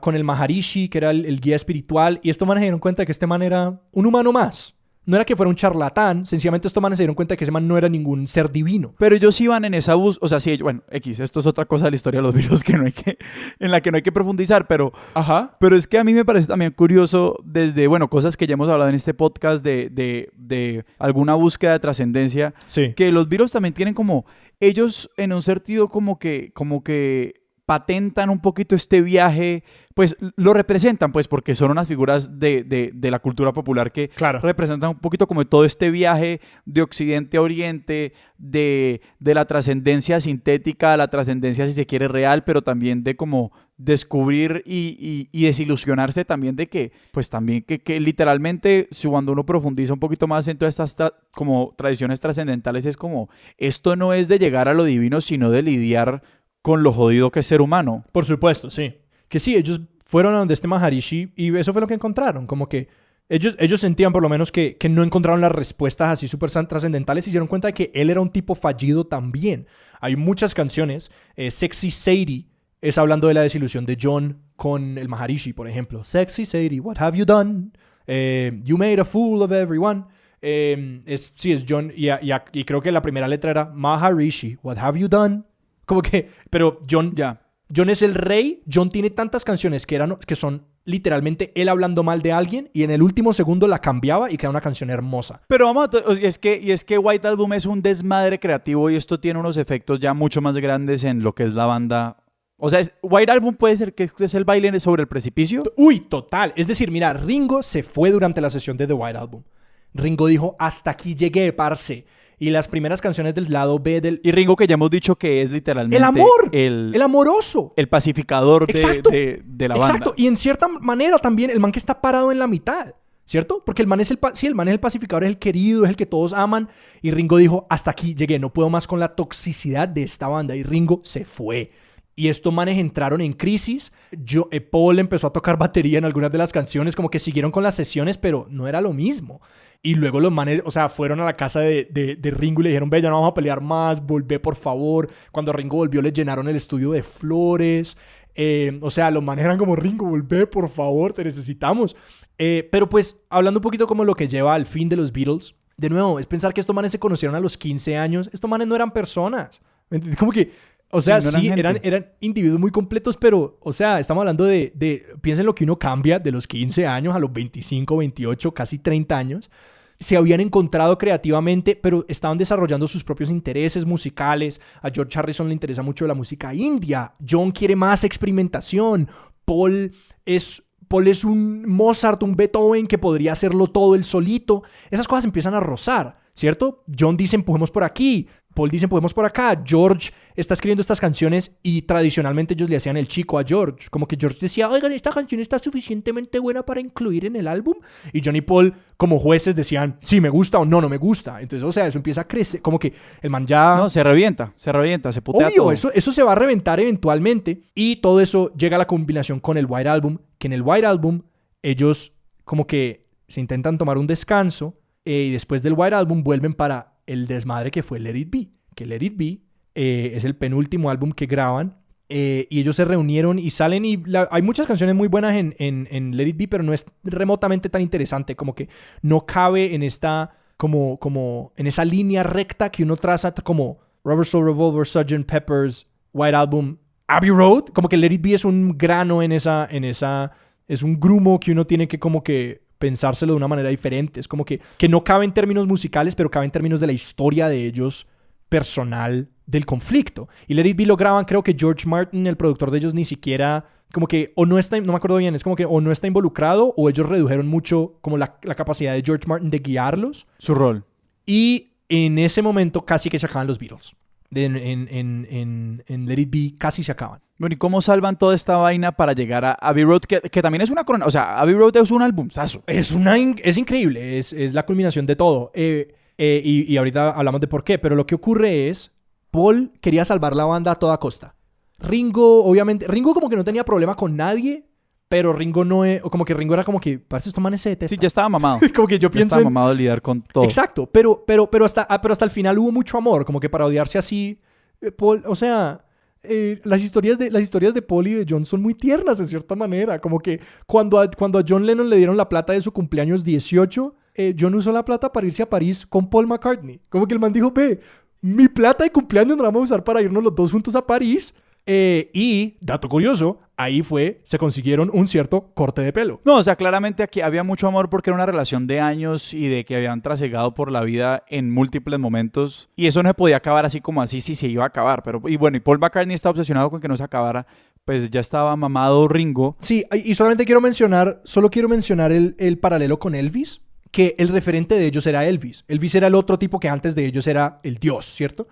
con el Maharishi, que era el guía espiritual, y estos manes se dieron cuenta de que este man era un humano más. no era que fuera un charlatán, sencillamente estos manes se dieron cuenta de que ese man no era ningún ser divino. Pero ellos iban en esa bus, o sea, sí, bueno, esto es otra cosa de la historia de los virus en la que no hay que profundizar, pero es que a mí me parece también curioso desde, bueno, cosas que ya hemos hablado en este podcast de alguna búsqueda de trascendencia, Sí. que los virus también tienen como, ellos en un sentido como que patentan un poquito este viaje, pues lo representan, pues porque son unas figuras de la cultura popular que Claro. representan un poquito como todo este viaje de Occidente a Oriente, de la trascendencia sintética, la trascendencia si se quiere real, pero también de como descubrir y desilusionarse también de que, pues también que literalmente cuando uno profundiza un poquito más en todas estas como tradiciones trascendentales es como, esto no es de llegar a lo divino, sino de lidiar con lo jodido que es ser humano. Por supuesto, sí. Que sí, ellos fueron a donde este Maharishi y eso fue lo que encontraron. Como que ellos sentían por lo menos que no encontraron las respuestas así súper trascendentales y se dieron cuenta de que él era un tipo fallido también. Hay muchas canciones. Sexy Sadie es hablando de la desilusión de John con el Maharishi, por ejemplo. Sexy Sadie, what have you done? You made a fool of everyone. Es John y creo que la primera letra era Maharishi, what have you done? Como que, pero John es el rey. John tiene tantas canciones que son literalmente él hablando mal de alguien y en el último segundo la cambiaba y queda una canción hermosa. Pero vamos es que White Album es un desmadre creativo y esto tiene unos efectos ya mucho más grandes en lo que es la banda. O sea, White Album puede ser que es el baile sobre el precipicio. Uy, total. Es decir, mira, Ringo se fue durante la sesión de The White Album. Ringo dijo, hasta aquí llegué, parce. Y las primeras canciones del lado B del... Y Ringo, que ya hemos dicho que es literalmente... El amor, el amoroso. El pacificador de la banda. Exacto, y en cierta manera también el man que está parado en la mitad, ¿cierto? Porque el man es el pacificador, es el querido, es el que todos aman. Y Ringo dijo, hasta aquí llegué, no puedo más con la toxicidad de esta banda. Y Ringo se fue. Y estos manes entraron en crisis. Paul empezó a tocar batería en algunas de las canciones, como que siguieron con las sesiones, pero no era lo mismo. Y luego los manes, o sea, fueron a la casa de Ringo y le dijeron, ve, ya no vamos a pelear más, volvé por favor. Cuando Ringo volvió, le llenaron el estudio de flores. O sea, los manes eran como, Ringo, volvé, por favor, te necesitamos. Pero pues, hablando un poquito como lo que lleva al fin de los Beatles, de nuevo, es pensar que estos manes se conocieron a los 15 años. Estos manes no eran personas. ¿Me entiendes? Como que... O sea, sí, eran individuos muy completos, pero, o sea, estamos hablando piensen lo que uno cambia de los 15 años a los 25, 28, casi 30 años. Se habían encontrado creativamente, pero estaban desarrollando sus propios intereses musicales. A George Harrison le interesa mucho la música india. John quiere más experimentación. Paul es un Mozart, un Beethoven que podría hacerlo todo él solito. Esas cosas empiezan a rozar, ¿cierto? John dice, empujemos por aquí. Paul dice, empujemos por acá. George está escribiendo estas canciones y tradicionalmente ellos le hacían el chico a George. Como que George decía, oigan, esta canción está suficientemente buena para incluir en el álbum. Y John y Paul, como jueces, decían, sí, me gusta o no me gusta. Entonces, o sea, eso empieza a crecer. Como que el man ya... No, se revienta, se putea Obvio, todo. Eso se va a reventar eventualmente. Y todo eso llega a la combinación con el White Album, que en el White Album ellos como que se intentan tomar un descanso y después del White Album vuelven para el desmadre que fue Let It Be. Que Let It Be es el penúltimo álbum que graban y ellos se reunieron y salen y hay muchas canciones muy buenas en Let It Be, pero no es remotamente tan interesante, como que no cabe en esta como en esa línea recta que uno traza como Rubber Soul Revolver, Sgt. Pepper's, White Album, Abbey Road. Como que Let It Be es un grano es un grumo que uno tiene que como que pensárselo de una manera diferente. Es como que no cabe en términos musicales, pero cabe en términos de la historia de ellos personal del conflicto. Y Let It Be lo graban, creo que George Martin, el productor de ellos, ni siquiera como que o no está, no me acuerdo bien, es como que o no está involucrado o ellos redujeron mucho como la capacidad de George Martin de guiarlos. Su rol. Y en ese momento casi que se acaban los Beatles. En Let It Be casi se acaban. Bueno, ¿y cómo salvan toda esta vaina para llegar a Abbey Road? Que también es una corona. O sea, Abbey Road es un albumzazo. Es increíble, es la culminación de todo. Y ahorita hablamos de por qué, pero lo que ocurre es, Paul quería salvar la banda a toda costa. Ringo como que no tenía problema con nadie, pero Ringo como que Ringo era como que, parece estos manes se detestan. Sí, ya estaba mamado. Como que yo pienso estaba mamado de lidiar con todo. Exacto, pero hasta el final hubo mucho amor, como que para odiarse así, Paul, o sea... las historias de Paul y de John son muy tiernas de cierta manera, como que cuando a John Lennon le dieron la plata de su cumpleaños 18, John usó la plata para irse a París con Paul McCartney. Como que el man dijo, ve, mi plata de cumpleaños no la vamos a usar para irnos los dos juntos a París. Y, dato curioso, ahí se consiguieron un cierto corte de pelo. No, o sea, claramente aquí había mucho amor porque era una relación de años y de que habían trasegado por la vida en múltiples momentos. Y eso no se podía acabar así como así si se iba a acabar. Y Paul McCartney está obsesionado con que no se acabara. Pues ya estaba mamado Ringo. Sí, y solamente quiero mencionar el paralelo con Elvis, que el referente de ellos era Elvis. Elvis era el otro tipo que antes de ellos era el dios, ¿cierto?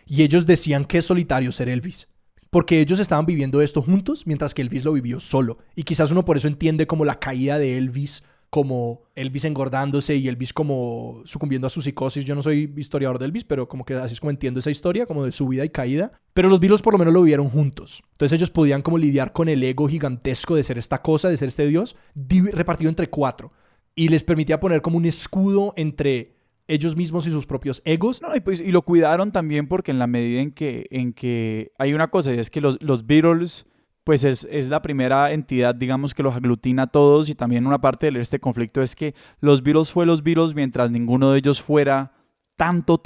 Y ellos decían que es solitario ser Elvis. Porque ellos estaban viviendo esto juntos, mientras que Elvis lo vivió solo. Y quizás uno por eso entiende como la caída de Elvis, como Elvis engordándose y Elvis como sucumbiendo a su psicosis. Yo no soy historiador de Elvis, pero como que así es como entiendo esa historia, como de su vida y caída. Pero los Beatles por lo menos lo vivieron juntos. Entonces ellos podían como lidiar con el ego gigantesco de ser esta cosa, de ser este dios, repartido entre 4. Y les permitía poner como un escudo entre ellos mismos y sus propios egos. No, y lo cuidaron también porque en la medida en que hay una cosa, y es que los Beatles, pues es la primera entidad, digamos, que los aglutina a todos, y también una parte de este conflicto es que los Beatles fue los Beatles mientras ninguno de ellos fuera tanto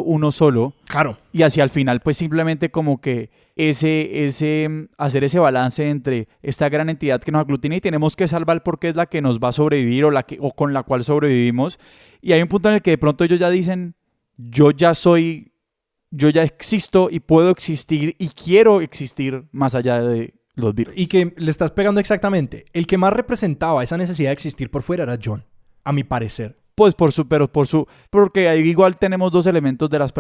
uno solo. Claro. Y hacia el final, pues simplemente como que hacer ese balance entre esta gran entidad que nos aglutina y tenemos que salvar porque es la que nos va a sobrevivir o con la cual sobrevivimos. Y hay un punto en el que de pronto ellos ya dicen, yo ya existo y puedo existir y quiero existir más allá de los Beatles. Y que le estás pegando exactamente. El que más representaba esa necesidad de existir por fuera era John, a mi parecer. Pues porque ahí igual tenemos dos elementos de las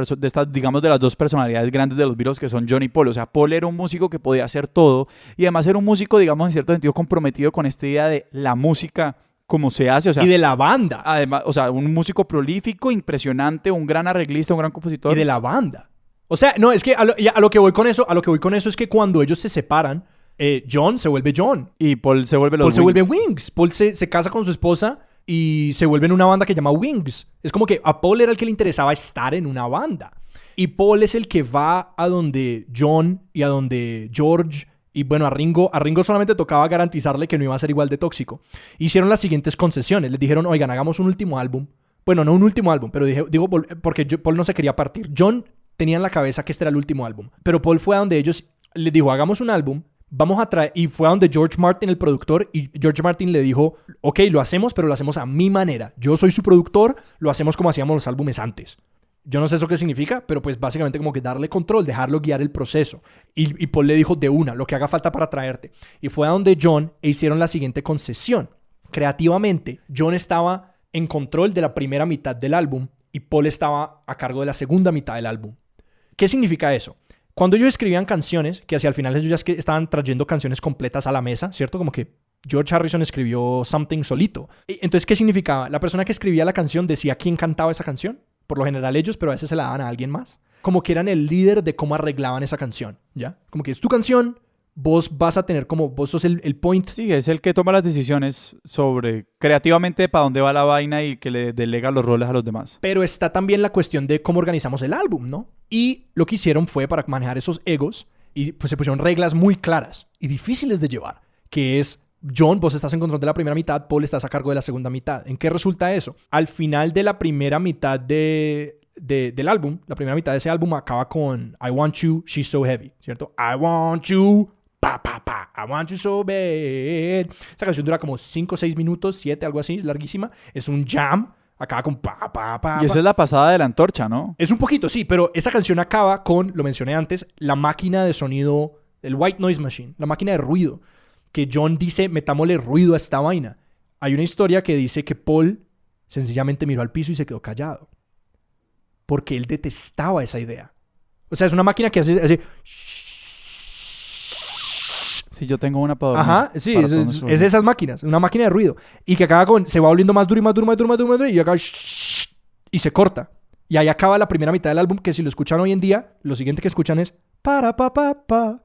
dos personalidades grandes de los Beatles, que son John y Paul. O sea, Paul era un músico que podía hacer todo y además era un músico, digamos, en cierto sentido comprometido con esta idea de la música como se hace, o sea, y de la banda. Además, o sea, un músico prolífico, impresionante, un gran arreglista, un gran compositor. Y de la banda. O sea, no, es que a lo que voy con eso es que cuando ellos se separan, John se vuelve John. Y Paul se vuelve Paul se vuelve Wings. Paul se casa con su esposa y se vuelve en una banda que se llama Wings. Es como que a Paul era el que le interesaba estar en una banda. Y Paul es el que va a donde John y a donde George. Y bueno, a Ringo solamente tocaba garantizarle que no iba a ser igual de tóxico. Hicieron las siguientes concesiones. Les dijeron, oigan, hagamos un último álbum. Bueno, no un último álbum, pero digo porque Paul no se quería partir. John tenía en la cabeza que este era el último álbum. Pero Paul fue a donde ellos les dijo, hagamos un álbum. Vamos a traer, y fue a donde George Martin, el productor, y George Martin le dijo, ok, lo hacemos, pero lo hacemos a mi manera. Yo soy su productor, lo hacemos como hacíamos los álbumes antes. Yo no sé eso qué significa, pero pues básicamente como que darle control, dejarlo guiar el proceso. Y Paul le dijo, de una, lo que haga falta para traerte. Y fue a donde John e hicieron la siguiente concesión. Creativamente, John estaba en control de la primera mitad del álbum y Paul estaba a cargo de la segunda mitad del álbum. ¿Qué significa eso? Cuando ellos escribían canciones, que hacia el final ellos ya estaban trayendo canciones completas a la mesa, ¿cierto? Como que George Harrison escribió Something solito. Entonces, ¿qué significaba? La persona que escribía la canción decía quién cantaba esa canción. Por lo general ellos, pero a veces se la daban a alguien más. Como que eran el líder de cómo arreglaban esa canción, ¿ya? Como que es tu canción, vos vas a tener como... Vos sos el point. Sí, es el que toma las decisiones sobre creativamente para dónde va la vaina y que le delega los roles a los demás. Pero está también la cuestión de cómo organizamos el álbum, ¿no? Y lo que hicieron fue para manejar esos egos y pues se pusieron reglas muy claras y difíciles de llevar, que es... John, vos estás en control de la primera mitad, Paul estás a cargo de la segunda mitad. ¿En qué resulta eso? Al final de la primera mitad del álbum, la primera mitad de ese álbum acaba con I want you, she's so heavy, ¿cierto? I want you, pa, pa, pa, I want you so bad. Esa canción dura como 5 o 6 minutos, 7, algo así, es larguísima. Es un jam, acaba con pa, pa, pa. Y esa es la pasada de la antorcha, ¿no? Es un poquito, sí, pero esa canción acaba con, lo mencioné antes, la máquina de sonido, el white noise machine, la máquina de ruido. Que John dice, metámosle ruido a esta vaina. Hay una historia que dice que Paul sencillamente miró al piso y se quedó callado. Porque él detestaba esa idea. O sea, es una máquina que hace... Sí, yo tengo una para dormir. Ajá, sí, es esas máquinas. Una máquina de ruido. Y que acaba con... Se va volviendo más duro y más duro, más duro, más duro, más duro. Y acaba... Y se corta. Y ahí acaba la primera mitad del álbum, que si lo escuchan hoy en día, lo siguiente que escuchan es... Para, pa, pa, pa.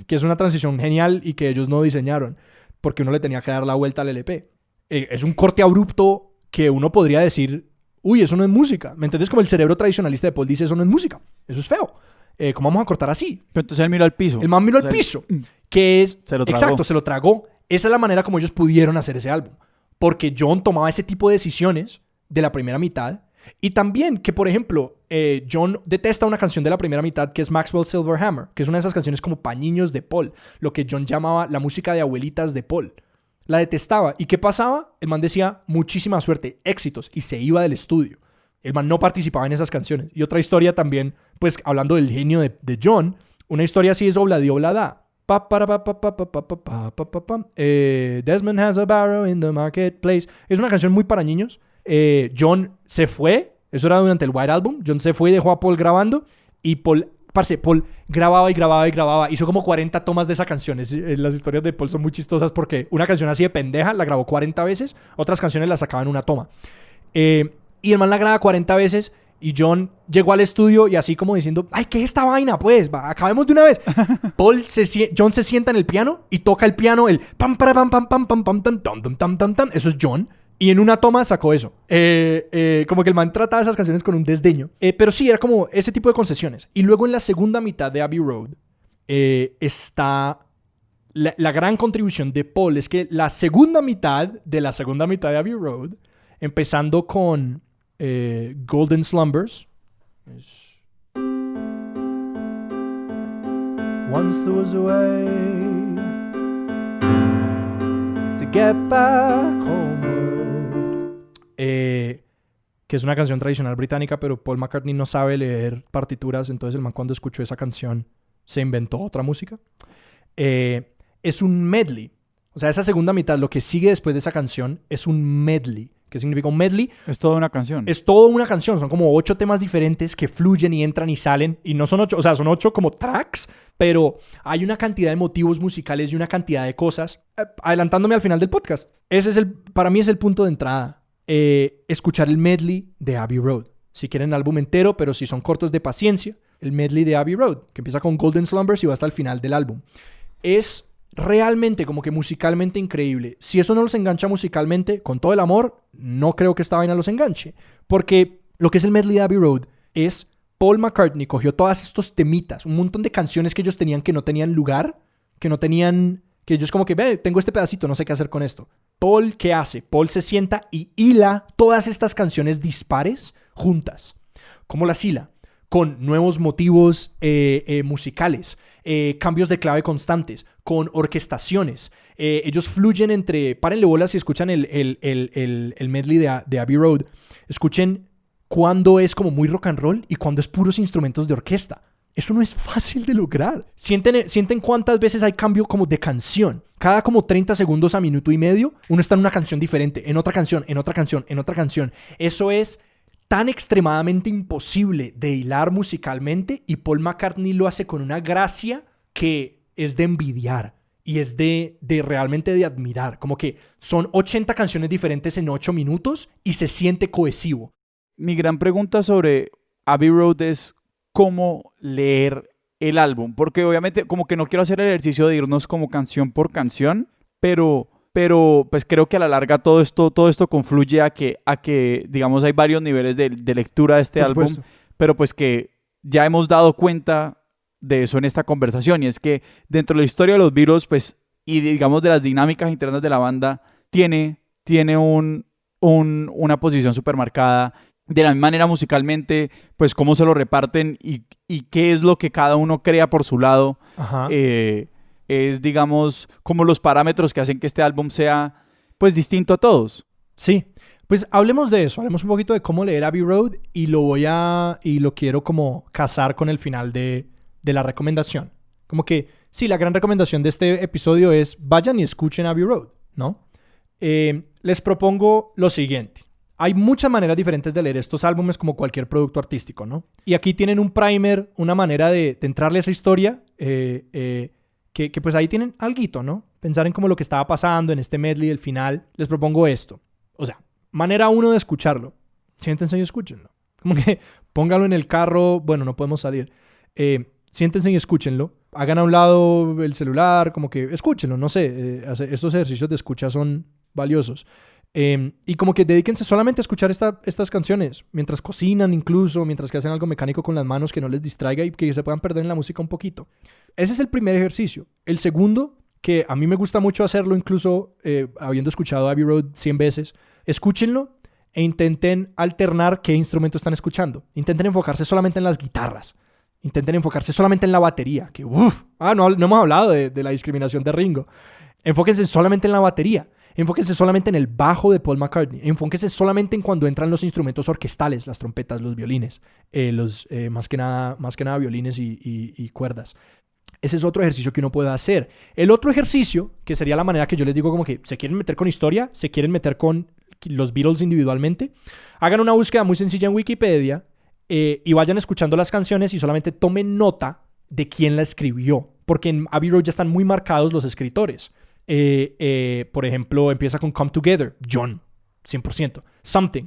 Que es una transición genial y que ellos no diseñaron porque uno le tenía que dar la vuelta al LP. Es un corte abrupto que uno podría decir, uy, eso no es música. ¿Me entiendes? Como el cerebro tradicionalista de Paul dice, eso no es música, eso es feo. ¿Cómo vamos a cortar así? Pero entonces él miró al piso. El man miró al piso, que es... Se lo tragó. Exacto, se lo tragó. Esa es la manera como ellos pudieron hacer ese álbum. porque John tomaba ese tipo de decisiones de la primera mitad. Y también que, por ejemplo, John detesta una canción de la primera mitad que es Maxwell Silverhammer, que es una de esas canciones como pa' niños de Paul, lo que John llamaba la música de abuelitas de Paul. La detestaba. ¿Y qué pasaba? El man decía, muchísima suerte, éxitos, y se iba del estudio. El man no participaba en esas canciones. Y otra historia también, pues hablando del genio de John, una historia así es obladi oblada. Desmond has a barrow in the marketplace. Es una canción muy para niños. John se fue, eso era durante el White Album. John se fue y dejó a Paul grabando. Y Paul grababa y grababa y grababa. Hizo como 40 tomas de esa canción. Las historias de Paul son muy chistosas porque una canción así de pendeja la grabó 40 veces. Otras canciones la sacaban en una toma. Y el man la graba 40 veces. Y John llegó al estudio y así como diciendo, ay, ¿qué es esta vaina? Pues, acabemos de una vez. John se sienta en el piano y toca el piano, el pam, para, pam, pam, pam, pam, pam, tam, tam, tam, tam, tam. Eso es John. Y en una toma sacó eso. Como que el man trataba esas canciones con un desdeño. Pero sí, era como ese tipo de concesiones. Y luego en la segunda mitad de Abbey Road está... La gran contribución de Paul es que la segunda mitad de Abbey Road, empezando con Golden Slumbers. Once there was a way to get back homeward. Que es una canción tradicional británica, pero Paul McCartney no sabe leer partituras, entonces el man cuando escuchó esa canción se inventó otra música. Es un medley. O sea, esa segunda mitad, lo que sigue después de esa canción es un medley. ¿Qué significa un medley? Es toda una canción. Es toda una canción. Son como 8 temas diferentes que fluyen y entran y salen. Y no son 8, o sea, son 8 como tracks, pero hay una cantidad de motivos musicales y una cantidad de cosas. Adelantándome al final del podcast. Para mí es el punto de entrada. Escuchar el medley de Abbey Road. Si quieren el álbum entero, pero si son cortos de paciencia, el medley de Abbey Road, que empieza con Golden Slumbers y va hasta el final del álbum. Es realmente como que musicalmente increíble. Si eso no los engancha musicalmente, con todo el amor, no creo que esta vaina los enganche. Porque lo que es el medley de Abbey Road es Paul McCartney cogió todos estos temitas, un montón de canciones que ellos tenían que no tenían lugar, que ellos como que, tengo este pedacito, no sé qué hacer con esto. Paul, ¿qué hace? Paul se sienta y hila todas estas canciones dispares juntas. ¿Cómo las hila? Con nuevos motivos musicales, cambios de clave constantes, con orquestaciones. Ellos fluyen entre... Párenle bolas si escuchan el medley de Abbey Road. Escuchen cuándo es como muy rock and roll y cuándo es puros instrumentos de orquesta. Eso no es fácil de lograr. Sienten cuántas veces hay cambio como de canción. Cada como 30 segundos a minuto y medio, uno está en una canción diferente, en otra canción, en otra canción, en otra canción. Eso es tan extremadamente imposible de hilar musicalmente y Paul McCartney lo hace con una gracia que es de envidiar y es de realmente de admirar. Como que son 80 canciones diferentes en 8 minutos y se siente cohesivo. Mi gran pregunta sobre Abbey Road es cómo leer el álbum, porque obviamente como que no quiero hacer el ejercicio de irnos como canción por canción, pero pues creo que a la larga todo esto confluye a que digamos hay varios niveles de lectura de este álbum, pero pues que ya hemos dado cuenta de eso en esta conversación, y es que dentro de la historia de los Beatles, pues, y digamos de las dinámicas internas de la banda, tiene una posición súper marcada. De la misma manera musicalmente, pues cómo se lo reparten y qué es lo que cada uno crea por su lado. Ajá. Es, digamos, como los parámetros que hacen que este álbum sea, pues, distinto a todos. Sí, pues hablemos de eso, hablemos un poquito de cómo leer Abbey Road y lo quiero como casar con el final de la recomendación. Como que, sí, la gran recomendación de este episodio es vayan y escuchen Abbey Road, ¿no? Les propongo lo siguiente. Hay muchas maneras diferentes de leer estos álbumes como cualquier producto artístico, ¿no? Y aquí tienen un primer, una manera de entrarle a esa historia que pues ahí tienen alguito, ¿no? Pensar en como lo que estaba pasando en este medley del final. Les propongo esto. O sea, manera 1 de escucharlo. Siéntense y escúchenlo. Como que póngalo en el carro. Bueno, no podemos salir. Siéntense y escúchenlo. Hagan a un lado el celular. Como que escúchenlo. No sé. Estos ejercicios de escucha son valiosos. Y como que dedíquense solamente a escuchar estas canciones. Mientras cocinan incluso. Mientras que hacen algo mecánico con las manos que no les distraiga y que se puedan perder en la música un poquito. Ese es el primer ejercicio. El segundo, que a mí me gusta mucho hacerlo, incluso habiendo escuchado Abbey Road 100 veces. Escúchenlo e intenten alternar qué instrumento están escuchando. Intenten enfocarse solamente en las guitarras. Intenten enfocarse solamente en la batería. Que no hemos hablado de la discriminación de Ringo. Enfóquense solamente en la batería. Enfóquense solamente en el bajo de Paul McCartney. Enfóquense solamente en cuando entran los instrumentos orquestales, las trompetas, los violines, más que nada violines y cuerdas. Ese es otro ejercicio que uno puede hacer. El otro ejercicio, que sería la manera que yo les digo como que se quieren meter con historia, se quieren meter con los Beatles individualmente, hagan una búsqueda muy sencilla en Wikipedia y vayan escuchando las canciones y solamente tomen nota de quién la escribió, porque en Abbey Road ya están muy marcados los escritores. Por ejemplo, empieza con Come Together, John, 100%. Something,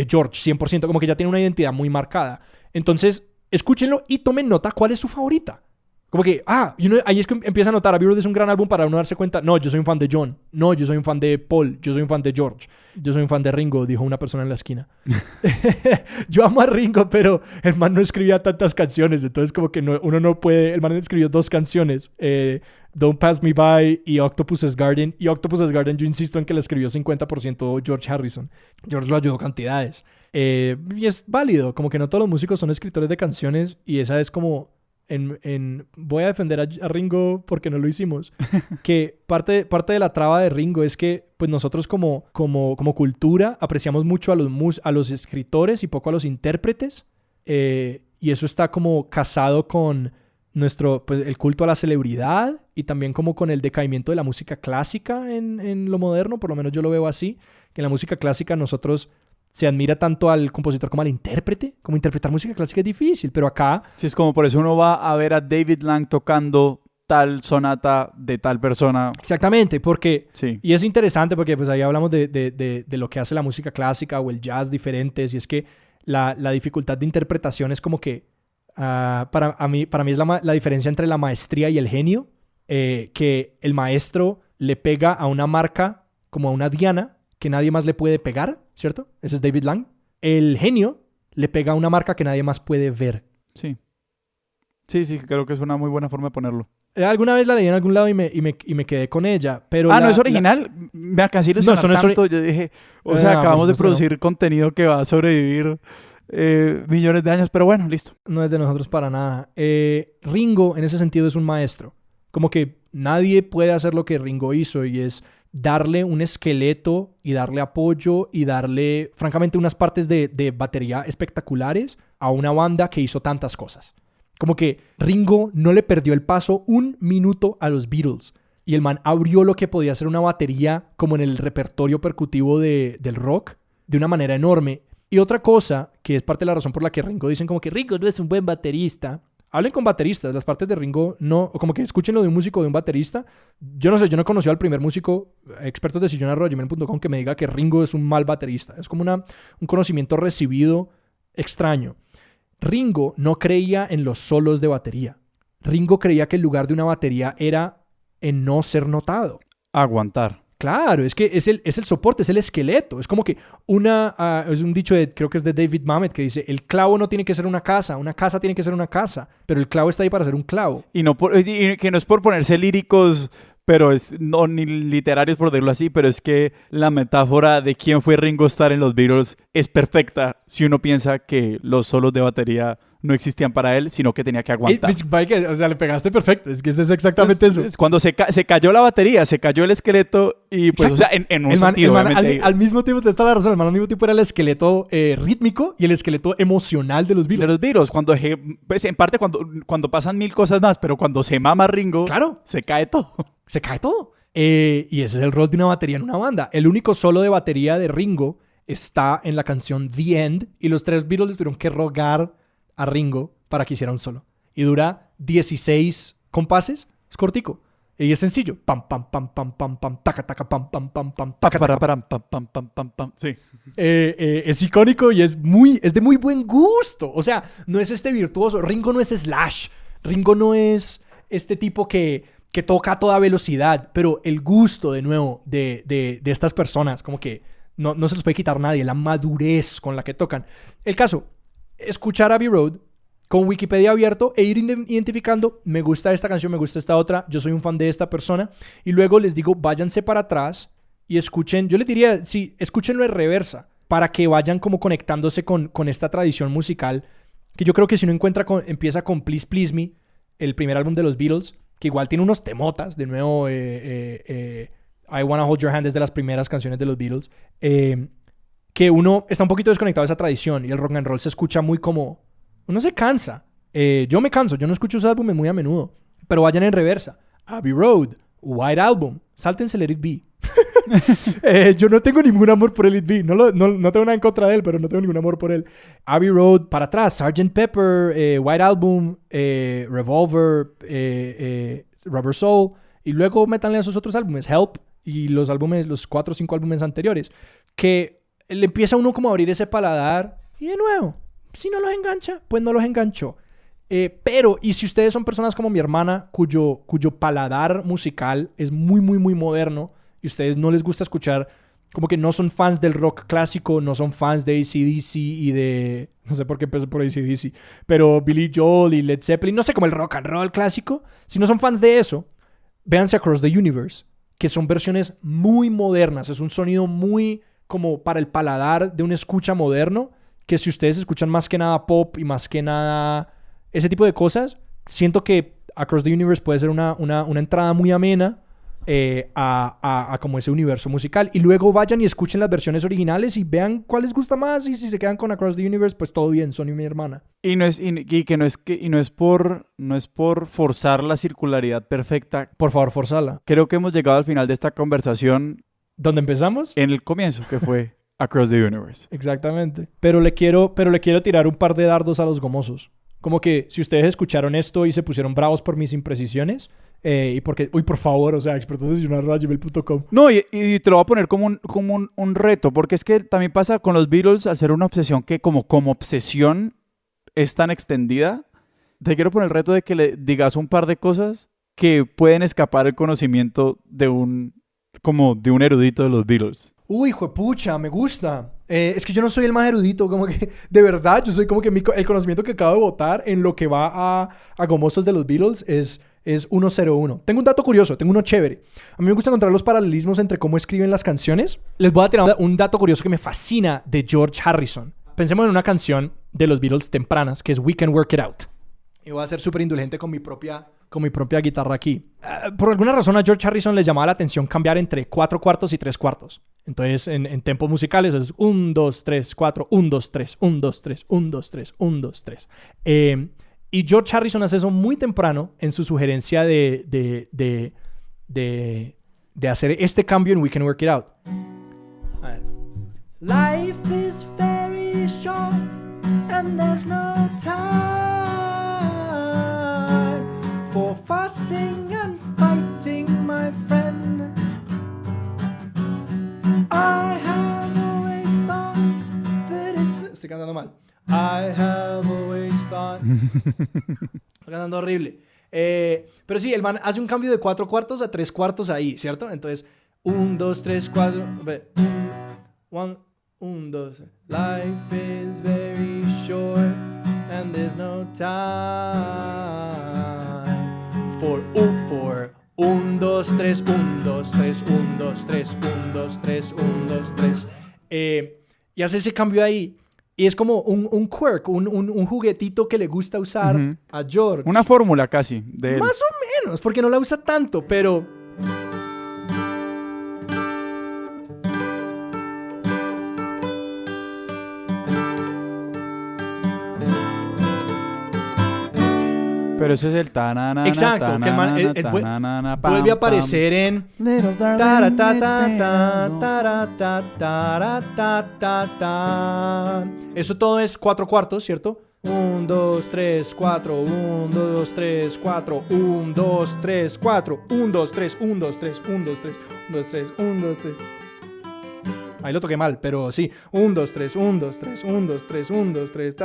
George, 100%. Como que ya tiene una identidad muy marcada. Entonces, escúchenlo y tomen nota cuál es su favorita. Como que, ahí es que empieza a notar, Abbey Road es un gran álbum para uno darse cuenta, no, yo soy un fan de John, no, yo soy un fan de Paul, yo soy un fan de George, yo soy un fan de Ringo, dijo una persona en la esquina. Yo amo a Ringo, pero el man no escribía tantas canciones, entonces como que uno no puede, el man escribió 2 canciones, Don't Pass Me By y Octopus's Garden, y Octopus's Garden yo insisto en que la escribió 50% George Harrison. George lo ayudó cantidades. Y es válido, como que no todos los músicos son escritores de canciones y esa es como... voy a defender a Ringo porque no lo hicimos. Que parte de la traba de Ringo es que pues nosotros como cultura apreciamos mucho a los escritores y poco a los intérpretes. Y eso está como casado con pues, el culto a la celebridad y también como con el decaimiento de la música clásica en lo moderno. Por lo menos yo lo veo así. Que en la música clásica nosotros... se admira tanto al compositor como al intérprete. Como interpretar música clásica es difícil, pero acá... Sí, es como por eso uno va a ver a David Lang tocando tal sonata de tal persona. Exactamente, porque... Sí. Y es interesante porque pues ahí hablamos de lo que hace la música clásica o el jazz diferentes, y es que la dificultad de interpretación es como que... para mí es la diferencia entre la maestría y el genio, que el maestro le pega a una marca como a una diana que nadie más le puede pegar, ¿cierto? Ese es David Lang. El genio le pega a una marca que nadie más puede ver. Sí. Sí, creo que es una muy buena forma de ponerlo. Alguna vez la leí en algún lado y me quedé con ella, pero... ¿no es original? Me alcancé a ilusionar tanto. Yo dije, acabamos de producir contenido que va a sobrevivir millones de años, pero bueno, listo. No es de nosotros para nada. Ringo, en ese sentido, es un maestro. Como que nadie puede hacer lo que Ringo hizo y es... darle un esqueleto y darle apoyo y darle, francamente, unas partes de batería espectaculares a una banda que hizo tantas cosas. Como que Ringo no le perdió el paso un minuto a los Beatles. Y el man abrió lo que podía ser una batería como en el repertorio percutivo del rock de una manera enorme. Y otra cosa, que es parte de la razón por la que Ringo dicen como que Ringo no es un buen baterista... Hablen con bateristas, las partes de Ringo no, o como que escuchen lo de un músico o de un baterista. Yo no sé, yo no he conocido al primer músico, expertos de sillon@gmail.com, que me diga que Ringo es un mal baterista. Es como un conocimiento recibido extraño. Ringo no creía en los solos de batería. Ringo creía que el lugar de una batería era en no ser notado. Aguantar. Claro, es que es el soporte, es el esqueleto. Es como que es un dicho creo que es de David Mamet, que dice, el clavo no tiene que ser una casa tiene que ser una casa, pero el clavo está ahí para ser un clavo. Y que no es por ponerse líricos, pero no ni literarios por decirlo así, pero es que la metáfora de quién fue Ringo Starr en los Beatles es perfecta si uno piensa que los solos de batería no existían para él, sino que tenía que aguantar. O sea, le pegaste perfecto. Es que eso es exactamente eso. Es cuando se cayó la batería, se cayó el esqueleto y pues, exacto. O sea, en un sentido, obviamente. Al mismo tiempo, te está la razón, el man al mismo tiempo era el esqueleto rítmico y el esqueleto emocional de los Beatles. De los Beatles, pues en parte cuando pasan 1000 cosas más, pero cuando se mama Ringo, claro, se cae todo. Se cae todo. Y ese es el rol de una batería en una banda. El único solo de batería de Ringo está en la canción The End y los 3 Beatles les tuvieron que rogar a Ringo para que hiciera un solo. Y dura 16 compases. Es cortico. Y es sencillo. Pam, pam, pam, pam, pam, pam, taca, taca, pam, pam, pam, pam, taca, taca, pam, pam, pam, pam, pam, pam. Sí. Es icónico y es de muy buen gusto. O sea, no es virtuoso. Ringo no es Slash. Ringo no es este tipo que toca a toda velocidad. Pero el gusto, de nuevo, de estas personas, como que no se los puede quitar nadie. La madurez con la que tocan. El caso... escuchar Abbey Road con Wikipedia abierto e ir identificando, me gusta esta canción, me gusta esta otra, yo soy un fan de esta persona, y luego les digo, váyanse para atrás y escuchen, yo les diría, sí, escúchenlo en reversa, para que vayan como conectándose con esta tradición musical, que yo creo que si uno empieza con Please Please Me, el primer álbum de los Beatles, que igual tiene unos temotas, de nuevo, I Wanna Hold Your Hand es de las primeras canciones de los Beatles, que uno está un poquito desconectado de esa tradición, y el rock and roll se escucha muy como... Uno se cansa. Yo me canso, yo no escucho esos álbumes muy a menudo, pero vayan en reversa. Abbey Road, White Album, sáltense Let It Be. Yo no tengo ningún amor por Let It Be, no tengo nada en contra de él, pero no tengo ningún amor por él. Abbey Road, para atrás, Sgt. Pepper, White Album, Revolver, Rubber Soul, y luego métanle a esos otros álbumes, Help, y los 4 o 5 álbumes anteriores, que le empieza uno como a abrir ese paladar, y de nuevo, si no los engancha, pues no los enganchó. Pero, y si ustedes son personas como mi hermana, cuyo paladar musical es muy, muy, muy moderno, y ustedes no les gusta escuchar, como que no son fans del rock clásico, no son fans de AC/DC y de... No sé por qué empecé por AC/DC, pero Billy Joel y Led Zeppelin, no sé, como el rock and roll clásico. Si no son fans de eso, véanse Across the Universe, que son versiones muy modernas. Es un sonido muy como para el paladar de un escucha moderno, que si ustedes escuchan más que nada pop y más que nada ese tipo de cosas, siento que Across the Universe puede ser una entrada muy amena a como ese universo musical. Y luego vayan y escuchen las versiones originales y vean cuál les gusta más, y si se quedan con Across the Universe, pues todo bien, Sony mi hermana. Y no es por forzar la circularidad perfecta. Por favor, forzala. Creo que hemos llegado al final de esta conversación. ¿Dónde empezamos? En el comienzo, que fue Across the Universe. Exactamente. Pero le quiero tirar un par de dardos a los gomosos. Como que si ustedes escucharon esto y se pusieron bravos por mis imprecisiones, y porque, uy, por favor, o sea, expertosdesillusionar@gmail.com. No, y te lo voy a poner como un reto, porque es que también pasa con los Beatles, al ser una obsesión que como obsesión es tan extendida. Te quiero poner el reto de que le digas un par de cosas que pueden escapar el conocimiento de un erudito de los Beatles. Uy, juepucha, me gusta. Es que yo no soy el más erudito, como que, de verdad, yo soy como que el conocimiento que acabo de botar en lo que va a gomosos de los Beatles es 101. Tengo un dato curioso, tengo uno chévere. A mí me gusta encontrar los paralelismos entre cómo escriben las canciones. Les voy a tirar un dato curioso que me fascina de George Harrison. Pensemos en una canción de los Beatles tempranas, que es We Can Work It Out. Y voy a ser súper indulgente con mi propia guitarra aquí. Por alguna razón a George Harrison le llamaba la atención cambiar entre 4/4 y 3/4. Entonces en tempos musicales es 1, 2, 3, 4, 1, 2, 3, 1, 2, 3, 1, 2, 3, 1, 2, 3. Y George Harrison hace eso muy temprano en su sugerencia de hacer este cambio en We Can Work It Out. A ver. Life is very short and there's no time for fussing and fighting, my friend. I have always thought that it's... Estoy cantando mal. I have always thought... Estoy cantando horrible. Pero sí, el man hace un cambio de 4/4 a 3/4 ahí, ¿cierto? Entonces, 1, 2, 3, 4... 1, 2... Life is very short and there's no time for 1, 2, 3, 1, 2, 3, 1, 2, 3, 1, 2, 3, 1, 2, 3. Y hace ese cambio ahí. Y es como un quirk, un juguetito que le gusta usar a George. Una fórmula casi de él. Más o menos, porque no la usa tanto, pero... Pero eso es el tanana. Exacto, que el man vuelve a aparecer en eso todo es 4/4, ¿cierto? 1, 2, 3, 4, 1, 2, 3, 4, 1, 2, 3, 4, 1, 2, 3, 1, 2, 3, 1, 2, 3, 1, 2, 3, 1, 2, 3. Ahí lo toqué mal, pero sí. 1, 2, 3, 1, 2, 3, 1, 2, 3, 1, 2, 3,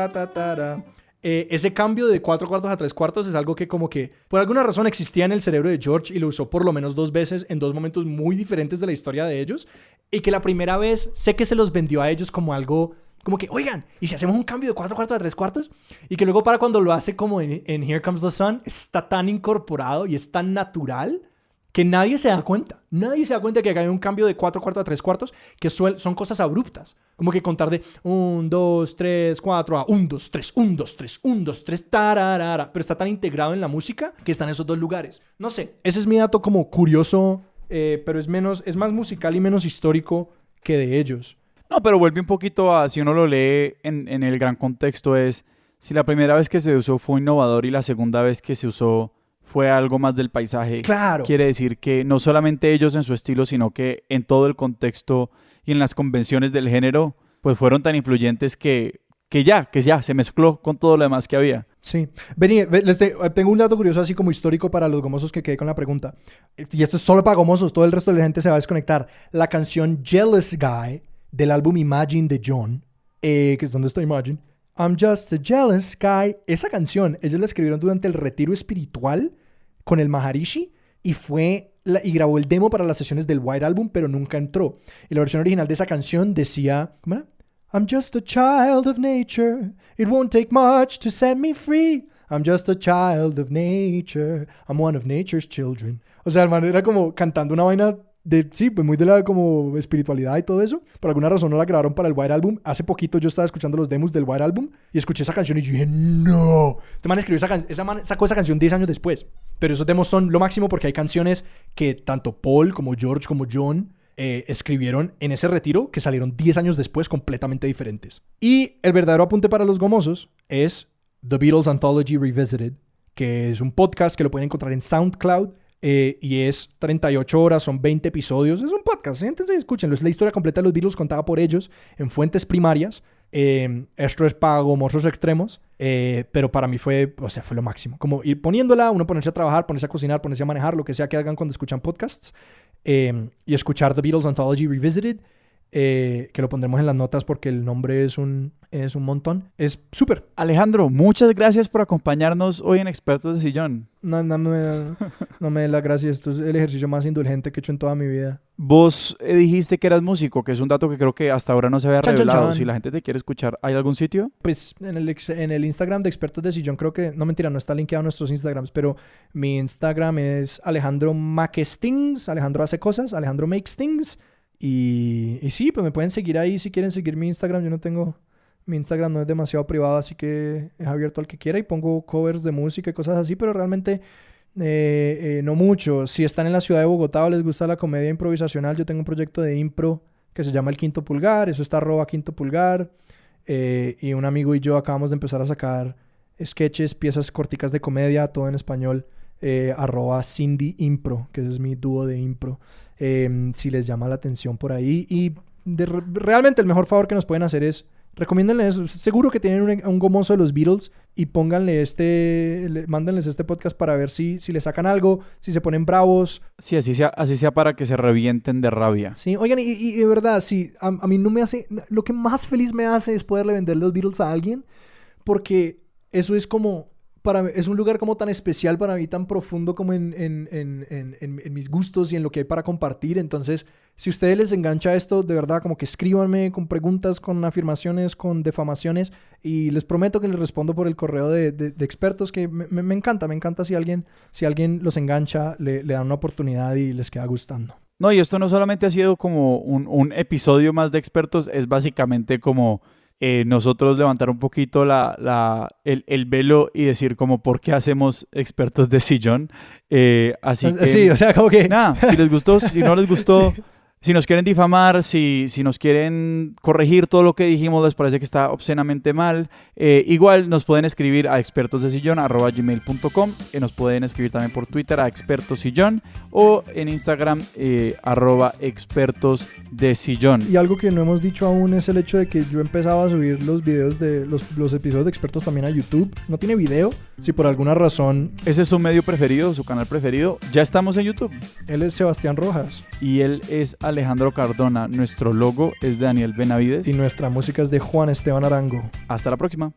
ese cambio de 4/4 a 3/4 es algo que como que por alguna razón existía en el cerebro de George y lo usó por lo menos 2 veces en 2 momentos muy diferentes de la historia de ellos, y que la primera vez sé que se los vendió a ellos como algo Como que, oigan, ¿y si hacemos un cambio de 4/4 a 3/4? Y que luego para cuando lo hace como en Here Comes the Sun, está tan incorporado y es tan natural que nadie se da cuenta. Nadie se da cuenta que acá hay un cambio de 4/4 a 3/4 que son cosas abruptas. Como que contar de 1, 2, 3, 4 a 1, 2, 3, 1, 2, 3, 1, 2, 3, tararara. Pero está tan integrado en la música que está en esos dos lugares. No sé, ese es mi dato como curioso, pero es más musical y menos histórico que de ellos. No, pero vuelve un poquito a, si uno lo lee en el gran contexto es, si la primera vez que se usó fue innovador y la segunda vez que se usó fue algo más del paisaje. Claro. Quiere decir que no solamente ellos en su estilo, sino que en todo el contexto y en las convenciones del género, pues fueron tan influyentes que ya se mezcló con todo lo demás que había. Sí. Vení, tengo un dato curioso así como histórico para los gomosos que quedé con la pregunta. Y esto es solo para gomosos, todo el resto de la gente se va a desconectar. La canción Jealous Guy del álbum Imagine de John, que es donde está Imagine, I'm just a jealous guy. Esa canción, ellos la escribieron durante el retiro espiritual con el Maharishi y grabó el demo para las sesiones del White Album, pero nunca entró. Y la versión original de esa canción decía, ¿cómo era? I'm just a child of nature. It won't take much to set me free. I'm just a child of nature. I'm one of nature's children. O sea, el man era como cantando una vaina sí, pues muy de la como espiritualidad y todo eso. Por alguna razón no la grabaron para el White Album. Hace poquito yo estaba escuchando los demos del White Album y escuché esa canción y yo dije, no. Este man escribió sacó esa canción 10 años después. Pero esos demos son lo máximo porque hay canciones que tanto Paul como George como John escribieron en ese retiro que salieron 10 años después completamente diferentes. Y el verdadero apunte para los gomosos es The Beatles Anthology Revisited, que es un podcast que lo pueden encontrar en SoundCloud. Y es 38 horas, son 20 episodios. Es un podcast, siéntense y escúchenlo. Es la historia completa de los Beatles contada por ellos en fuentes primarias. Esto es para gomosos extremos, pero para mí fue lo máximo. Como ir poniéndola, uno ponerse a trabajar, ponerse a cocinar, ponerse a manejar, lo que sea que hagan cuando escuchan podcasts. Y escuchar The Beatles Anthology Revisited, que lo pondremos en las notas porque el nombre es un montón. Es súper. Alejandro, muchas gracias por acompañarnos hoy en Expertos de Sillón. No me dé las gracias. Esto es el ejercicio más indulgente que he hecho en toda mi vida. Vos dijiste que eras músico, que es un dato que creo que hasta ahora no se había revelado. Si la gente te quiere escuchar, ¿hay algún sitio? Pues en el Instagram de Expertos de Sillón creo que... No, mentira, no está linkeado a nuestros Instagrams, pero mi Instagram es Alejandro Makes Things. Alejandro hace cosas. Alejandro Makes Things. Y sí, pues me pueden seguir ahí si quieren seguir mi Instagram. Mi Instagram no es demasiado privado, así que es abierto al que quiera y pongo covers de música y cosas así, pero realmente no mucho. Si están en la ciudad de Bogotá o les gusta la comedia improvisacional, yo tengo un proyecto de impro que se llama El Quinto Pulgar, eso está @Quinto Pulgar, y un amigo y yo acabamos de empezar a sacar sketches, piezas corticas de comedia, todo en español, @Cindy Impro, que ese es mi dúo de impro. Si les llama la atención por ahí. Y realmente el mejor favor que nos pueden hacer es recomiéndenle eso. Seguro que tienen un gomoso de los Beatles y mándenles este podcast para ver si le sacan algo, si se ponen bravos. Sí, así sea para que se revienten de rabia. Sí, oigan, y de verdad, sí, a mí no me hace... Lo que más feliz me hace es poderle vender los Beatles a alguien, porque eso es como... es un lugar como tan especial para mí, tan profundo como en mis gustos y en lo que hay para compartir. Entonces, si a ustedes les engancha esto, de verdad, como que escríbanme con preguntas, con afirmaciones, con defamaciones, y les prometo que les respondo por el correo de expertos, que me encanta si alguien los engancha, le dan una oportunidad y les queda gustando. No, y esto no solamente ha sido como un episodio más de Expertos, es básicamente como... nosotros levantar un poquito el velo y decir como por qué hacemos Expertos de Sillón. Así que... Sí, o sea, como que... Nada, si les gustó, si no les gustó... Sí. Si nos quieren difamar, si nos quieren corregir todo lo que dijimos, les parece que está obscenamente mal, igual nos pueden escribir a expertosdesillon@gmail.com, nos pueden escribir también por Twitter a expertosillón o en Instagram @expertosdesillón. Y algo que no hemos dicho aún es el hecho de que yo empezaba a subir los videos de los episodios de Expertos también a YouTube. No tiene video, si por alguna razón... Ese es su medio preferido, su canal preferido. Ya estamos en YouTube. Él es Sebastián Rojas. Y él es Alejandro Cardona. Nuestro logo es de Daniel Benavides. Y nuestra música es de Juan Esteban Arango. Hasta la próxima.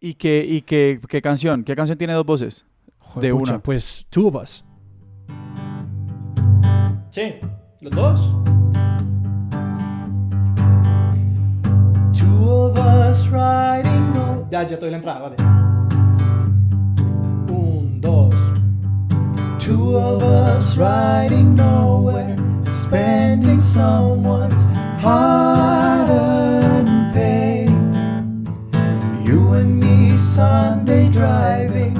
¿Y qué canción? ¿Qué canción tiene dos voces? De Juepucha, una. pues Two of Us. Sí, los dos. Two of us riding no... Ya te doy la entrada, vale. 1, 2. Two of us riding nowhere, spending someone's hard-earned pay. You and me Sunday driving